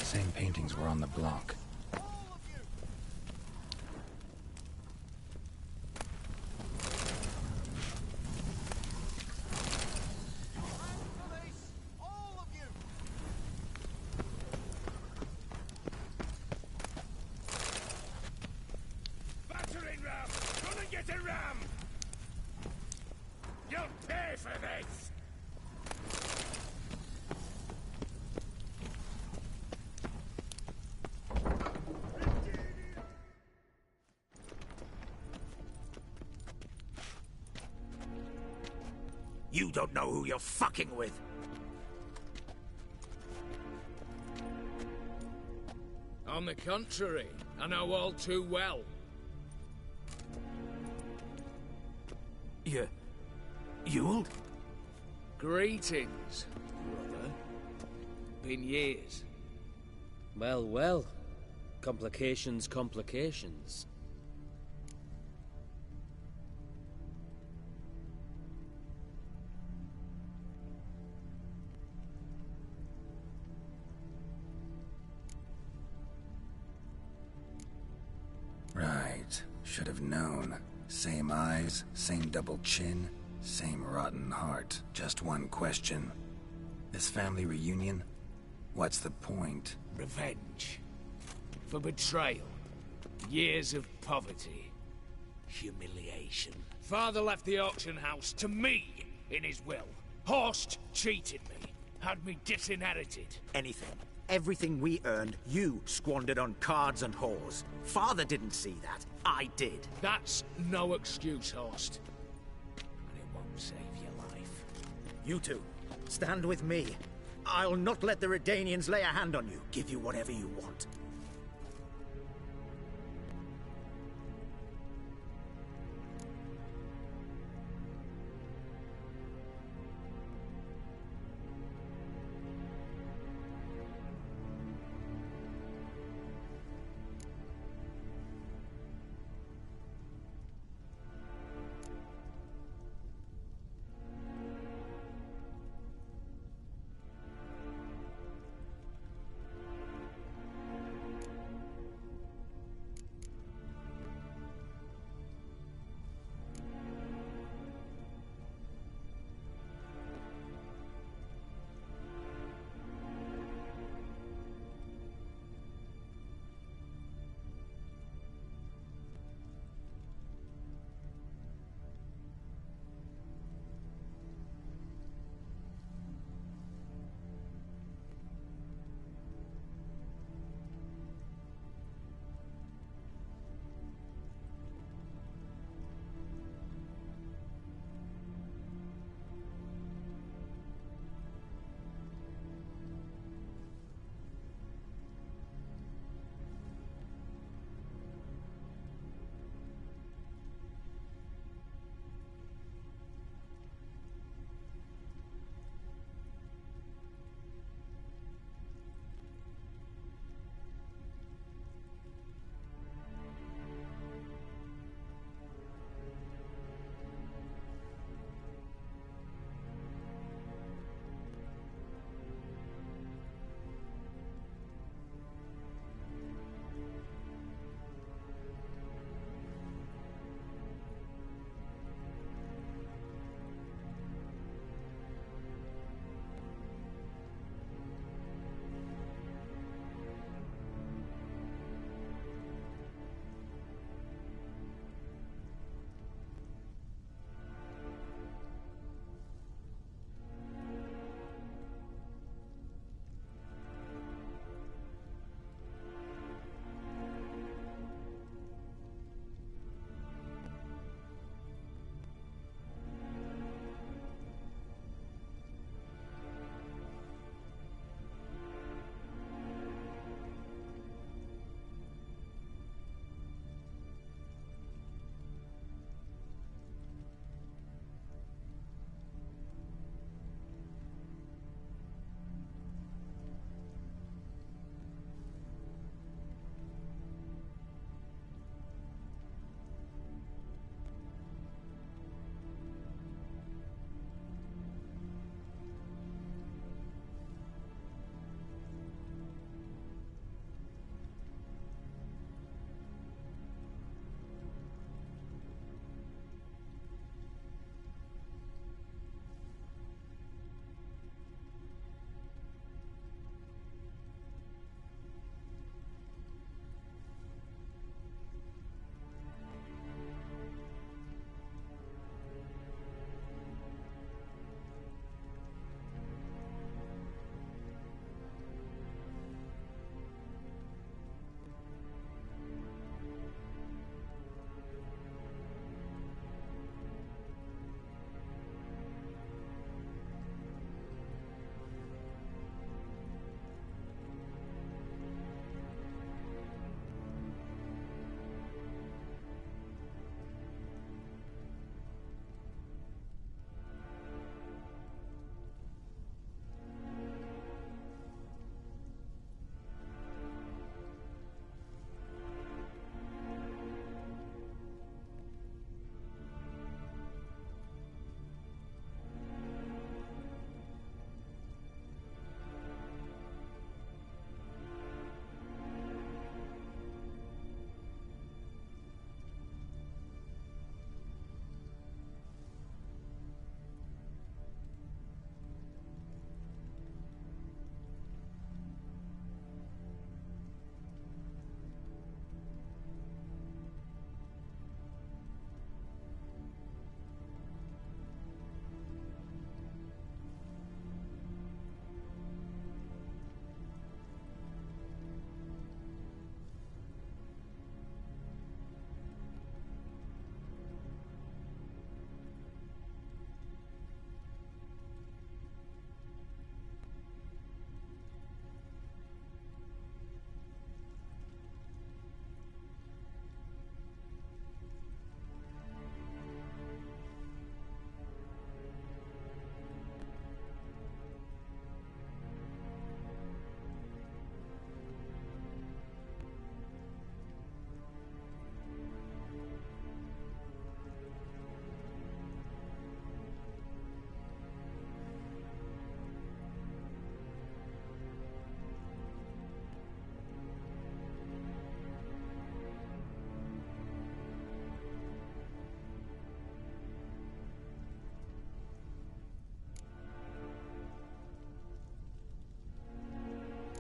Speaker 1: Same paintings were on the block.
Speaker 15: Battering ram! Come and get a ram! You'll pay for this!
Speaker 3: You don't know who you're fucking with.
Speaker 12: On the contrary, I know all too well.
Speaker 8: Ewald?
Speaker 12: Greetings, brother. Been years.
Speaker 2: Well, well. Complications, complications.
Speaker 1: Right. Should have known. Same eyes, same double chin, same rotten heart. Just one question. This family reunion? What's the point?
Speaker 12: Revenge. For betrayal. Years of poverty. Humiliation. Father left the auction house to me in his will. Horst cheated me. Had me disinherited.
Speaker 8: Anything. Everything we earned, you squandered on cards and whores. Father didn't see that. I did.
Speaker 12: That's no excuse, Horst. And it won't save your life.
Speaker 8: You two, stand with me. I'll not let the Redanians lay a hand on you. Give you whatever you want.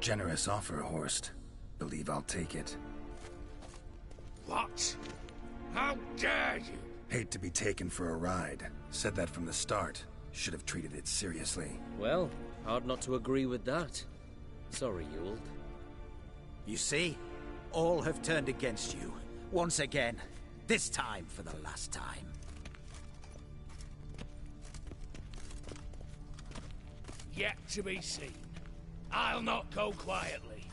Speaker 1: Generous offer, Horst. Believe I'll take it.
Speaker 15: What? How dare you?
Speaker 1: Hate to be taken for a ride. Said that from the start. Should have treated it seriously.
Speaker 2: Well, hard not to agree with that. Sorry, Ewald.
Speaker 6: You see? All have turned against you. Once again. This time for the last time.
Speaker 15: Yet to be seen. I'll not go quietly.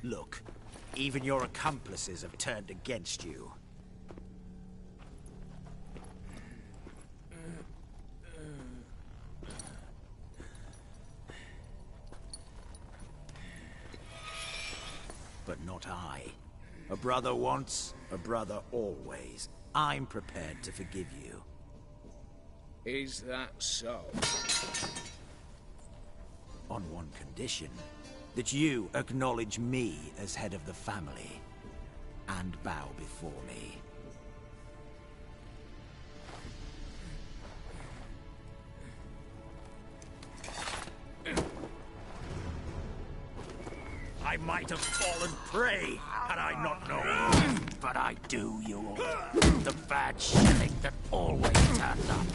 Speaker 6: Look, even your accomplices have turned against you. But not I. A brother once, a brother always. I'm prepared to forgive you.
Speaker 12: Is that so?
Speaker 6: On one condition. That you acknowledge me as head of the family. And bow before me. I might have fallen prey had I not known. But I do, you all. The bad shilling that always turns up.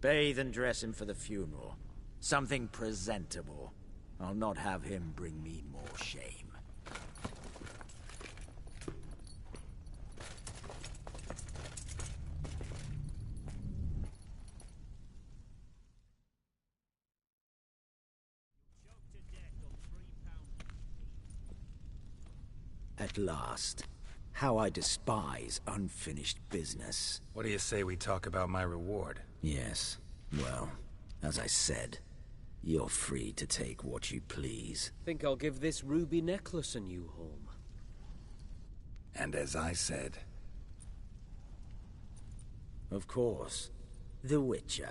Speaker 6: Bathe and dress him for the funeral. Something presentable. I'll not have him bring me more shame. At last. How I despise unfinished business.
Speaker 1: What do you say we talk about my reward?
Speaker 6: Yes. Well, as I said, you're free to take what you please.
Speaker 2: Think I'll give this ruby necklace a new home.
Speaker 1: And as I said...
Speaker 6: Of course. The Witcher.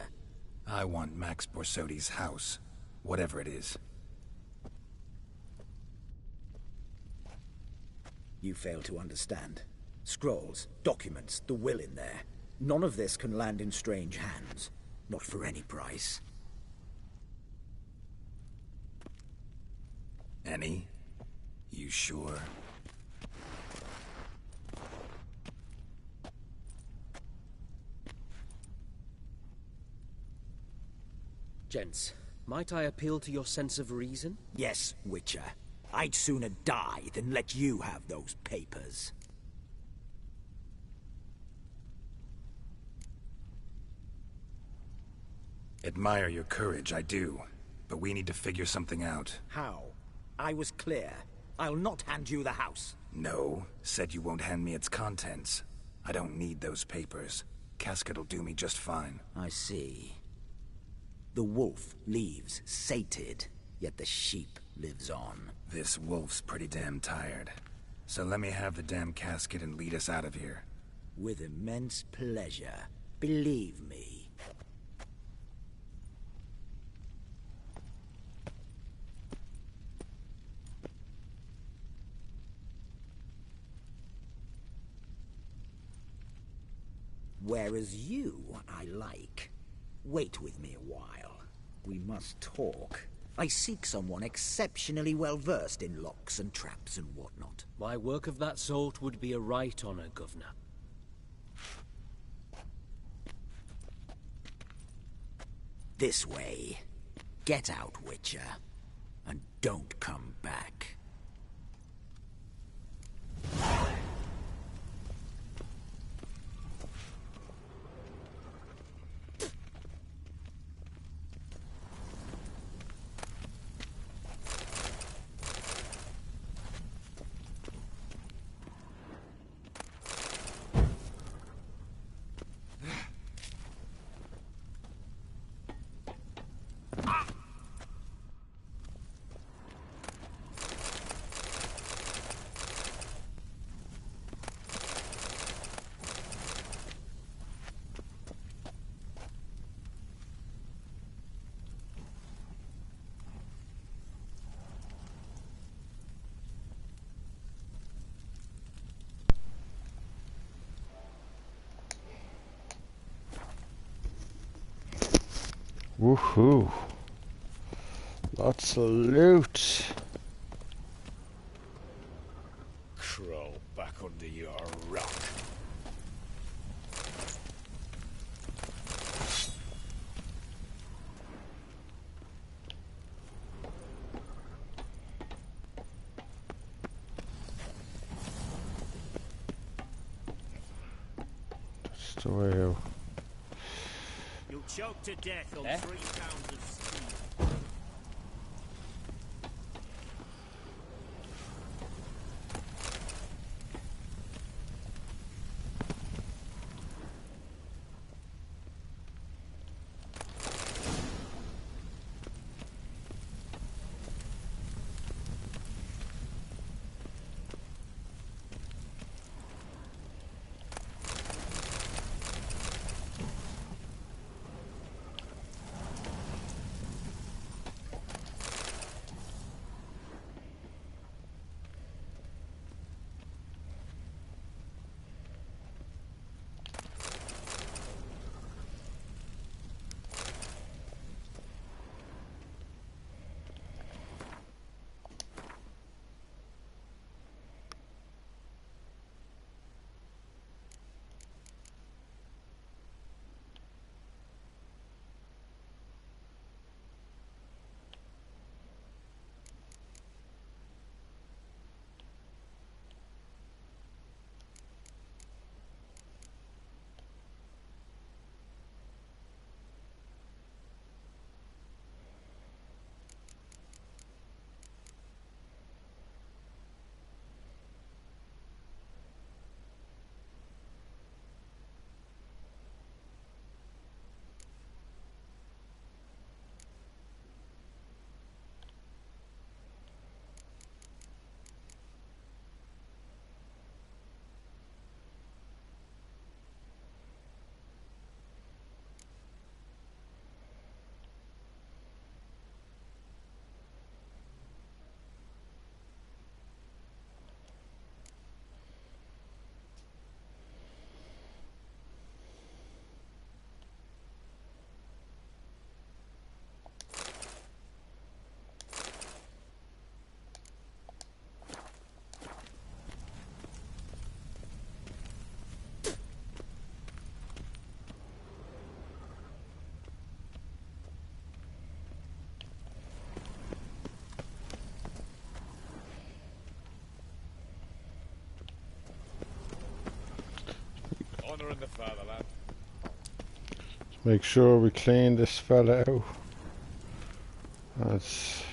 Speaker 1: I want Max Borsodi's house. Whatever it is.
Speaker 6: You fail to understand. Scrolls, documents, the will in there. None of this can land in strange hands. Not for any price.
Speaker 1: Any? You sure?
Speaker 2: Gents, might I appeal to your sense of reason?
Speaker 6: Yes, Witcher. I'd sooner die than let you have those papers.
Speaker 1: Admire your courage, I do. But we need to figure something out.
Speaker 6: How? I was clear. I'll not hand you the house.
Speaker 1: No. Said you won't hand me its contents. I don't need those papers. Casket'll do me just fine.
Speaker 6: I see. The wolf leaves sated, yet the sheep lives on.
Speaker 1: This wolf's pretty damn tired. So let me have the damn casket and lead us out of here.
Speaker 6: With immense pleasure. Believe me. Whereas you, I like. Wait with me a while. We must talk.
Speaker 16: I seek someone exceptionally well versed in locks and traps and whatnot.
Speaker 2: My work of that sort would be a right honour, Governor.
Speaker 16: This way. Get out, Witcher. And don't come back.
Speaker 17: Woohoo! Lots of loot.
Speaker 15: Crawl back under your rock.
Speaker 17: Just the way out.
Speaker 6: You'll choke to death on 3 pounds of steam.
Speaker 15: Honor in the fatherland.
Speaker 17: Let's make sure we clean this fella out. That's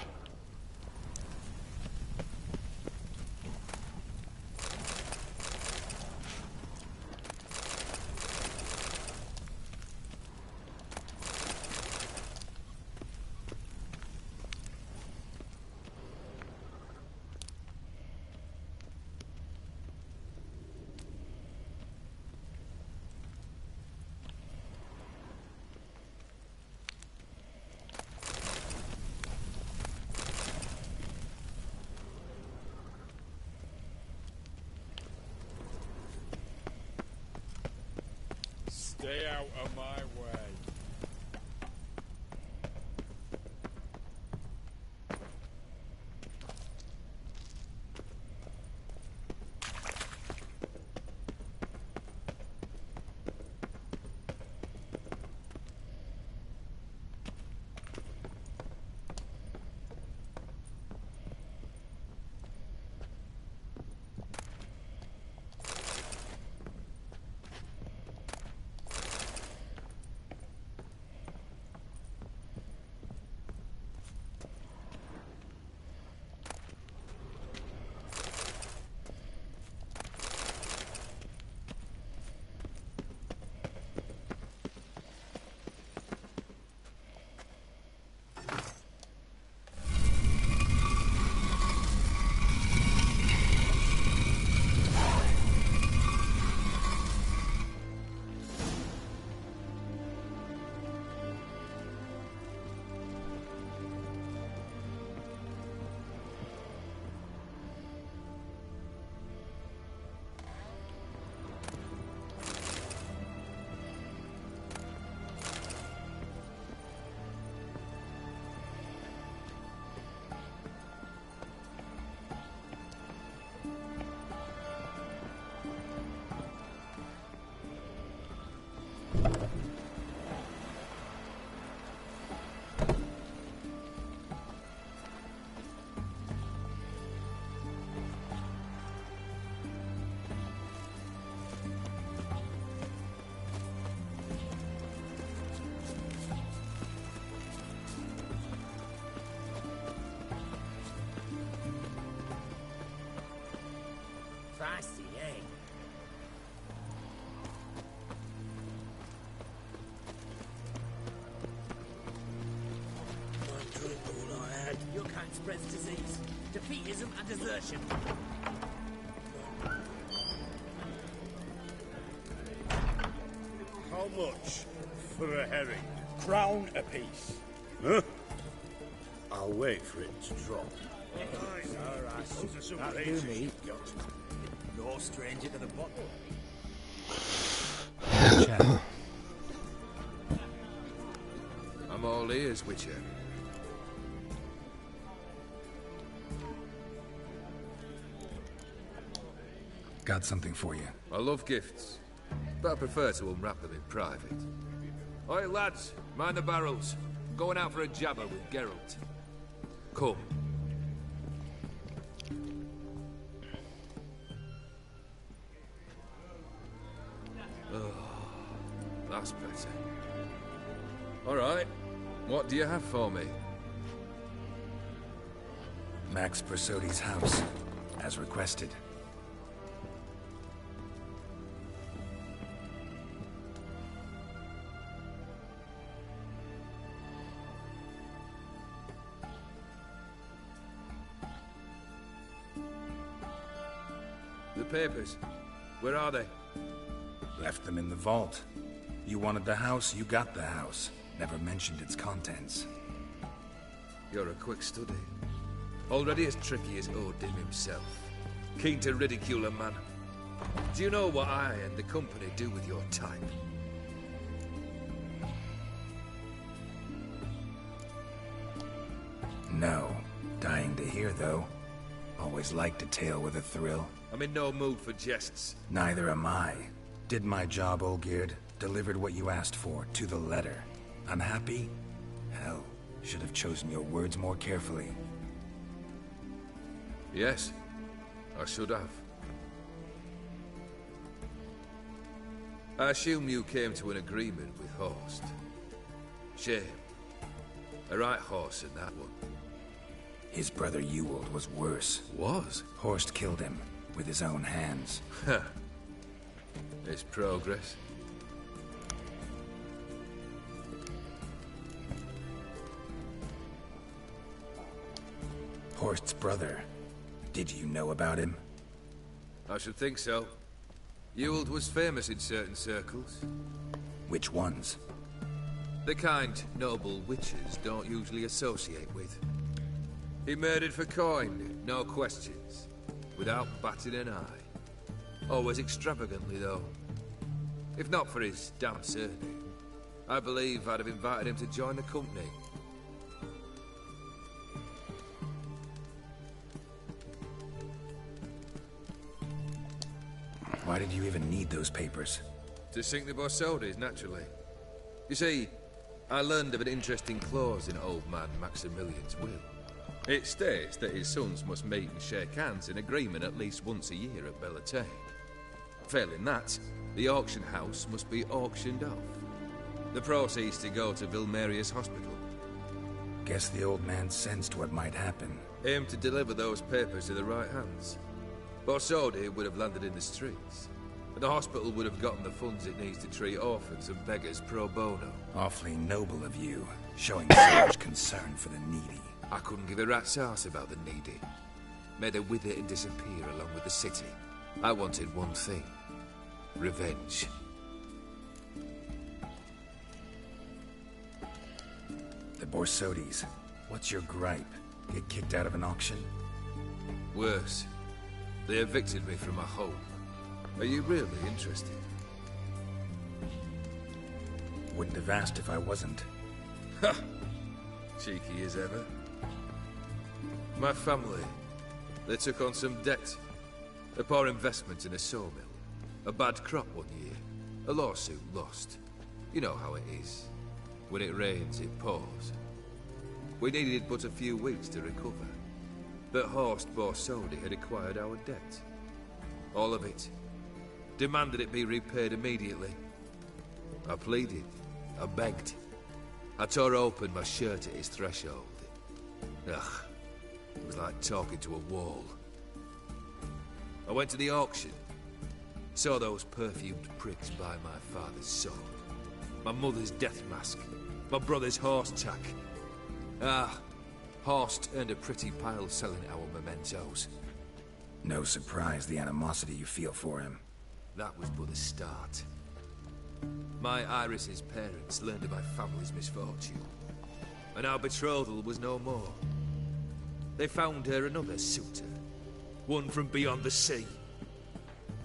Speaker 15: Stay out of my way.
Speaker 6: and spreads disease. Defeatism and desertion.
Speaker 15: How much for a herring?
Speaker 8: Crown apiece.
Speaker 15: Huh? I'll wait for it to drop.
Speaker 8: All right.
Speaker 15: Those are some
Speaker 8: That'll do
Speaker 15: razors
Speaker 8: me.
Speaker 15: you've got.
Speaker 8: You're stranger to the bottle.
Speaker 18: I'm all ears, Witcher.
Speaker 1: Got something for you.
Speaker 18: I love gifts, but I prefer to unwrap them in private. Oi, lads, mind the barrels. I'm going out for a jabber with Geralt. Come. Oh, that's better. All right, what do you have for me?
Speaker 1: Max Bersodi's house, as requested.
Speaker 18: The papers, where are they?
Speaker 1: Left them in the vault. You wanted the house, you got the house. Never mentioned its contents.
Speaker 18: You're a quick study. Already as tricky as Odin himself. Keen to ridicule a man. Do you know what I and the company do with your type?
Speaker 1: No. Dying to hear, though. Always liked a tale with a thrill.
Speaker 18: I'm in no mood for jests.
Speaker 1: Neither am I. Did my job, Olgierd. Delivered what you asked for, to the letter. Unhappy? Hell, should have chosen your words more carefully.
Speaker 18: Yes, I should have. I assume you came to an agreement with Horst. Shame. A right horse in that one.
Speaker 1: His brother Ewald was worse.
Speaker 18: Was?
Speaker 1: Horst killed him, with his own hands.
Speaker 18: Huh. It's progress.
Speaker 1: Horst's brother. Did you know about him?
Speaker 18: I should think so. Ewald was famous in certain circles.
Speaker 1: Which ones?
Speaker 18: The kind noble witches don't usually associate with. He murdered for coin, no questions. Without batting an eye. Always extravagantly, though. If not for his damn surname, I believe I'd have invited him to join the company.
Speaker 1: Why did you even need those papers?
Speaker 18: To sink the Borsodis, naturally. You see, I learned of an interesting clause in old man Maximilian's will. It states that his sons must meet and shake hands in agreement at least once a year at Bellatane. Failing that, the auction house must be auctioned off. The proceeds to go to Vilmerius Hospital.
Speaker 1: Guess the old man sensed what might happen.
Speaker 18: Aimed to deliver those papers to the right hands. Borsodi would have landed in the streets, and the hospital would have gotten the funds it needs to treat orphans and beggars pro bono.
Speaker 1: Awfully noble of you, showing so much concern for the needy.
Speaker 18: I couldn't give a rat's ass about the needy. Made her wither and disappear along with the city. I wanted one thing. Revenge.
Speaker 1: The Borsodis. What's your gripe? Get kicked out of an auction?
Speaker 18: Worse. They evicted me from my home. Are you really interested?
Speaker 1: Wouldn't have asked if I wasn't.
Speaker 18: Ha! Cheeky as ever. My family, they took on some debt. A poor investment in a sawmill. A bad crop one year. A lawsuit lost. You know how it is. When it rains, it pours. We needed but a few weeks to recover. But Horst Borsodi had acquired our debt. All of it. Demanded it be repaid immediately. I pleaded. I begged. I tore open my shirt at his threshold. Ugh. It was like talking to a wall. I went to the auction. Saw those perfumed pricks buy my father's sword. My mother's death mask. My brother's horse tack. Ah, Horst earned a pretty pile selling our mementos.
Speaker 1: No surprise the animosity you feel for him.
Speaker 18: That was but a start. My Iris's parents learned of my family's misfortune, and our betrothal was no more. They found her another suitor, one from beyond the sea.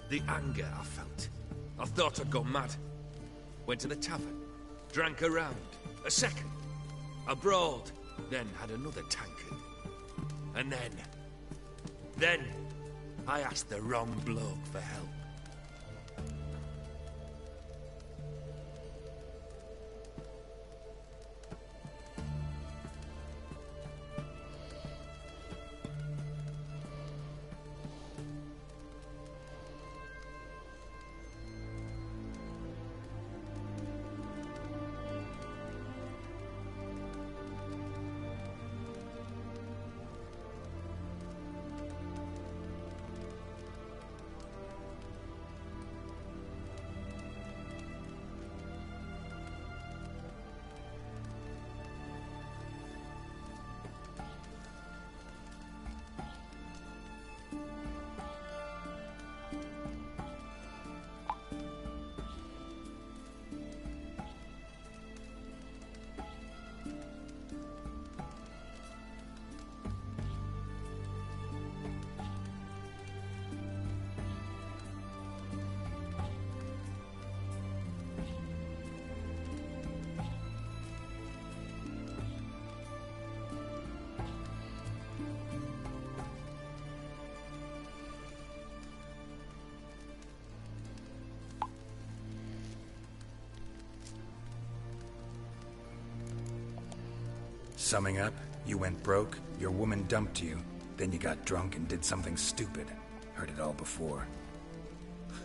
Speaker 18: The anger I felt. I thought I'd gone mad. Went to the tavern, drank a round, a second, abroad, then had another tankard. And then, I asked the wrong bloke for help.
Speaker 1: Summing up, you went broke, your woman dumped you, then you got drunk and did something stupid. Heard it all before.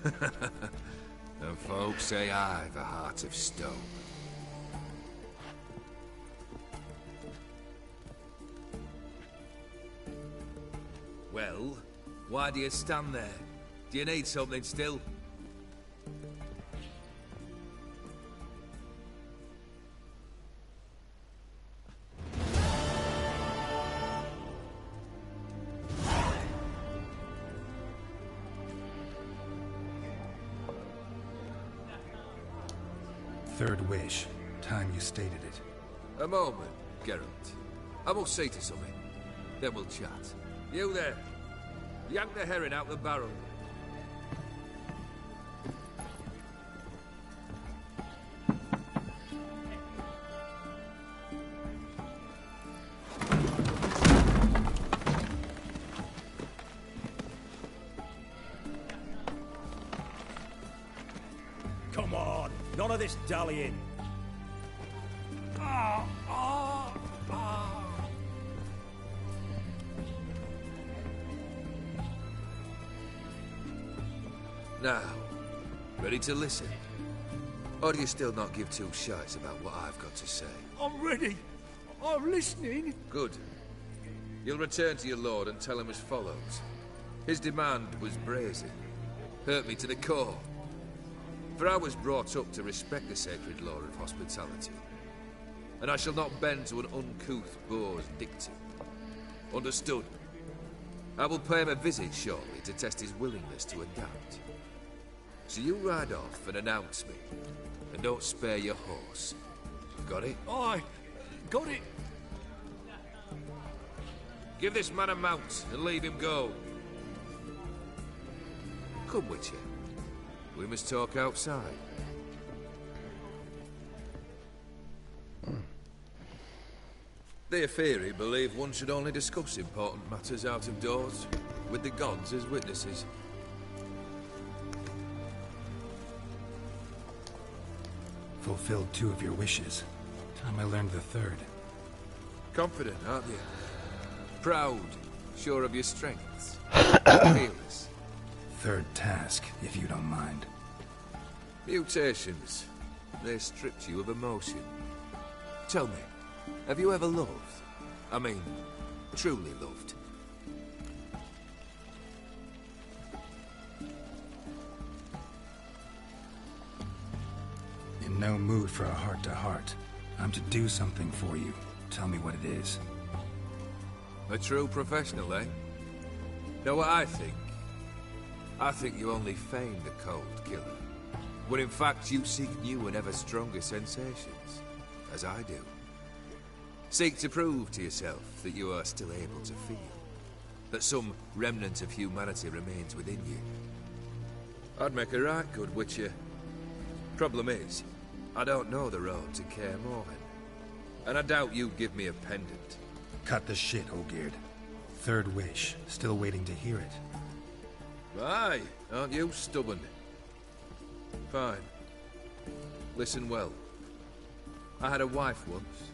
Speaker 18: And folks say I've a heart of stone. Well, why do you stand there? Do you need something still?
Speaker 1: Third wish. Time you stated it.
Speaker 18: A moment, Geralt. I must say to something. Then we'll chat. You there. Yank the herring out the barrel.
Speaker 8: Come on, none of this dallying.
Speaker 18: Now, ready to listen? Or do you still not give two shites about what I've got to say?
Speaker 15: I'm ready. I'm listening.
Speaker 18: Good. You'll return to your lord and tell him as follows. His demand was brazen. Hurt me to the core. For I was brought up to respect the sacred law of hospitality. And I shall not bend to an uncouth boor's dictum. Understood? I will pay him a visit shortly to test his willingness to adapt. So you ride off and announce me. And don't spare your horse. Got it?
Speaker 15: Aye, got it.
Speaker 18: Give this man a mount and leave him go. Come with you. We must talk outside. The Aetheri believe one should only discuss important matters out of doors, with the gods as witnesses.
Speaker 1: Fulfilled 2 of your wishes. Time I learned the 3rd.
Speaker 18: Confident, aren't you? Proud, sure of your strengths. Fearless.
Speaker 1: 3rd task, if you don't mind.
Speaker 18: Mutations. They stripped you of emotion. Tell me, have you ever loved? I mean, truly loved?
Speaker 1: In no mood for a heart-to-heart. I'm to do something for you. Tell me what it is.
Speaker 18: A true professional, eh? Know what I think? I think you only feign the cold killer, when in fact you seek new and ever stronger sensations, as I do. Seek to prove to yourself that you are still able to feel, that some remnant of humanity remains within you. I'd make a right good Witcher. Problem is, I don't know the road to Kaer Morhen, and I doubt you'd give me a pendant.
Speaker 1: Cut the shit, Olgierd. Third wish. Still waiting to hear it.
Speaker 18: Aye, aren't you stubborn? Fine. Listen well. I had a wife once.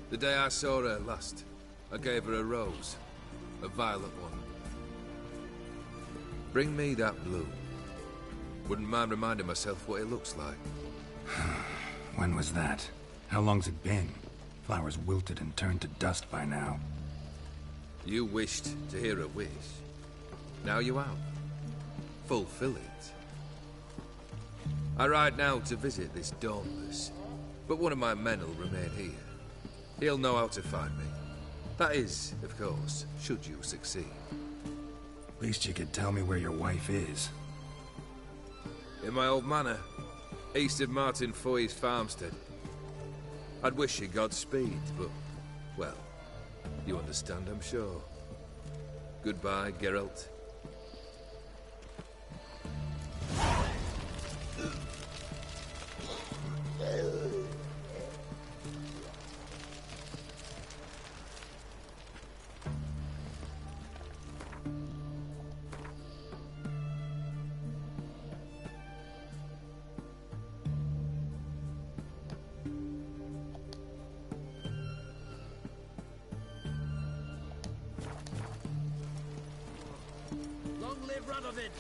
Speaker 18: The day I saw her last, I gave her a rose. A violet one. Bring me that bloom. Wouldn't mind reminding myself what it looks like.
Speaker 1: When was that? How long's it been? Flowers wilted and turned to dust by now.
Speaker 18: You wished to hear a wish. Now you have. Fulfill it. I ride now to visit this Dauntless, but one of my men will remain here. He'll know how to find me. That is, of course, should you succeed.
Speaker 1: Least you could tell me where your wife is.
Speaker 18: In my old manor, east of Martin Foy's farmstead. I'd wish you Godspeed, but, well, you understand, I'm sure. Goodbye, Geralt.
Speaker 15: Long live Radovid!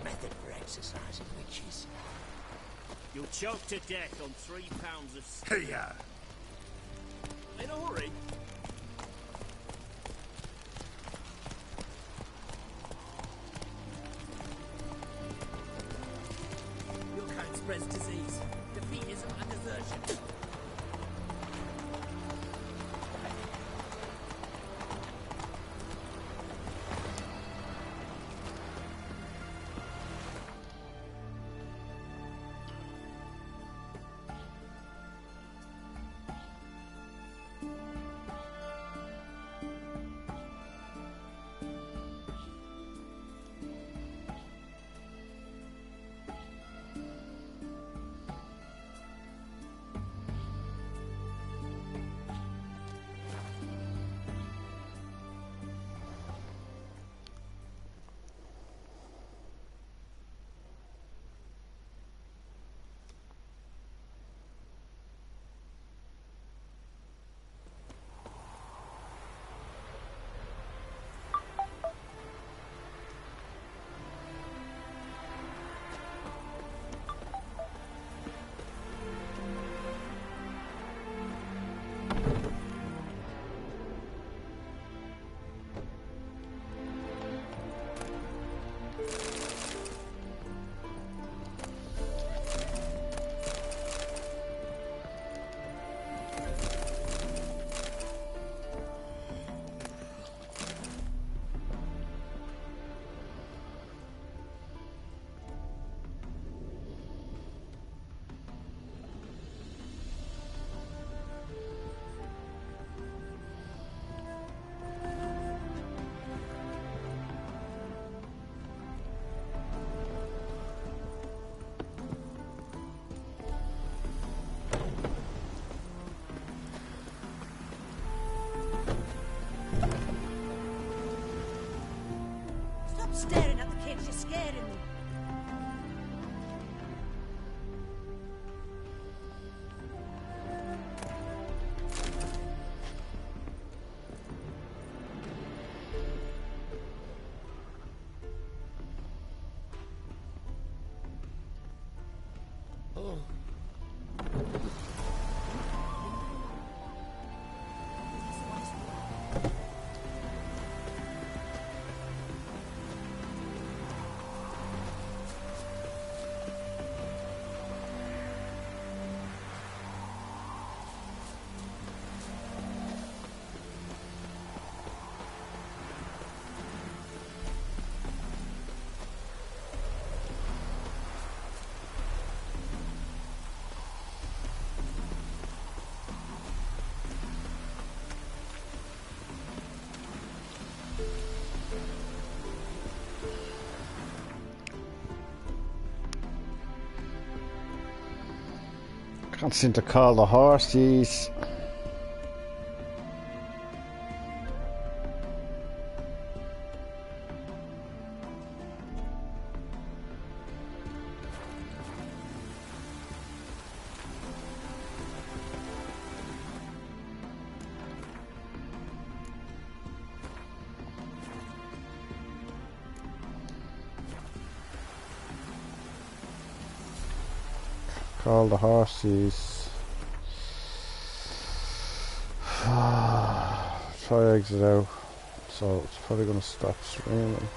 Speaker 16: Method for exercising witches.
Speaker 15: You'll choke to death on 3 pounds of...
Speaker 1: Hey-ya!
Speaker 15: In a hurry? Your kind spreads disease. Defeatism and desertion.
Speaker 17: Can't seem to call the horses. Call the horses. Try exit out. So it's probably going to stop streaming.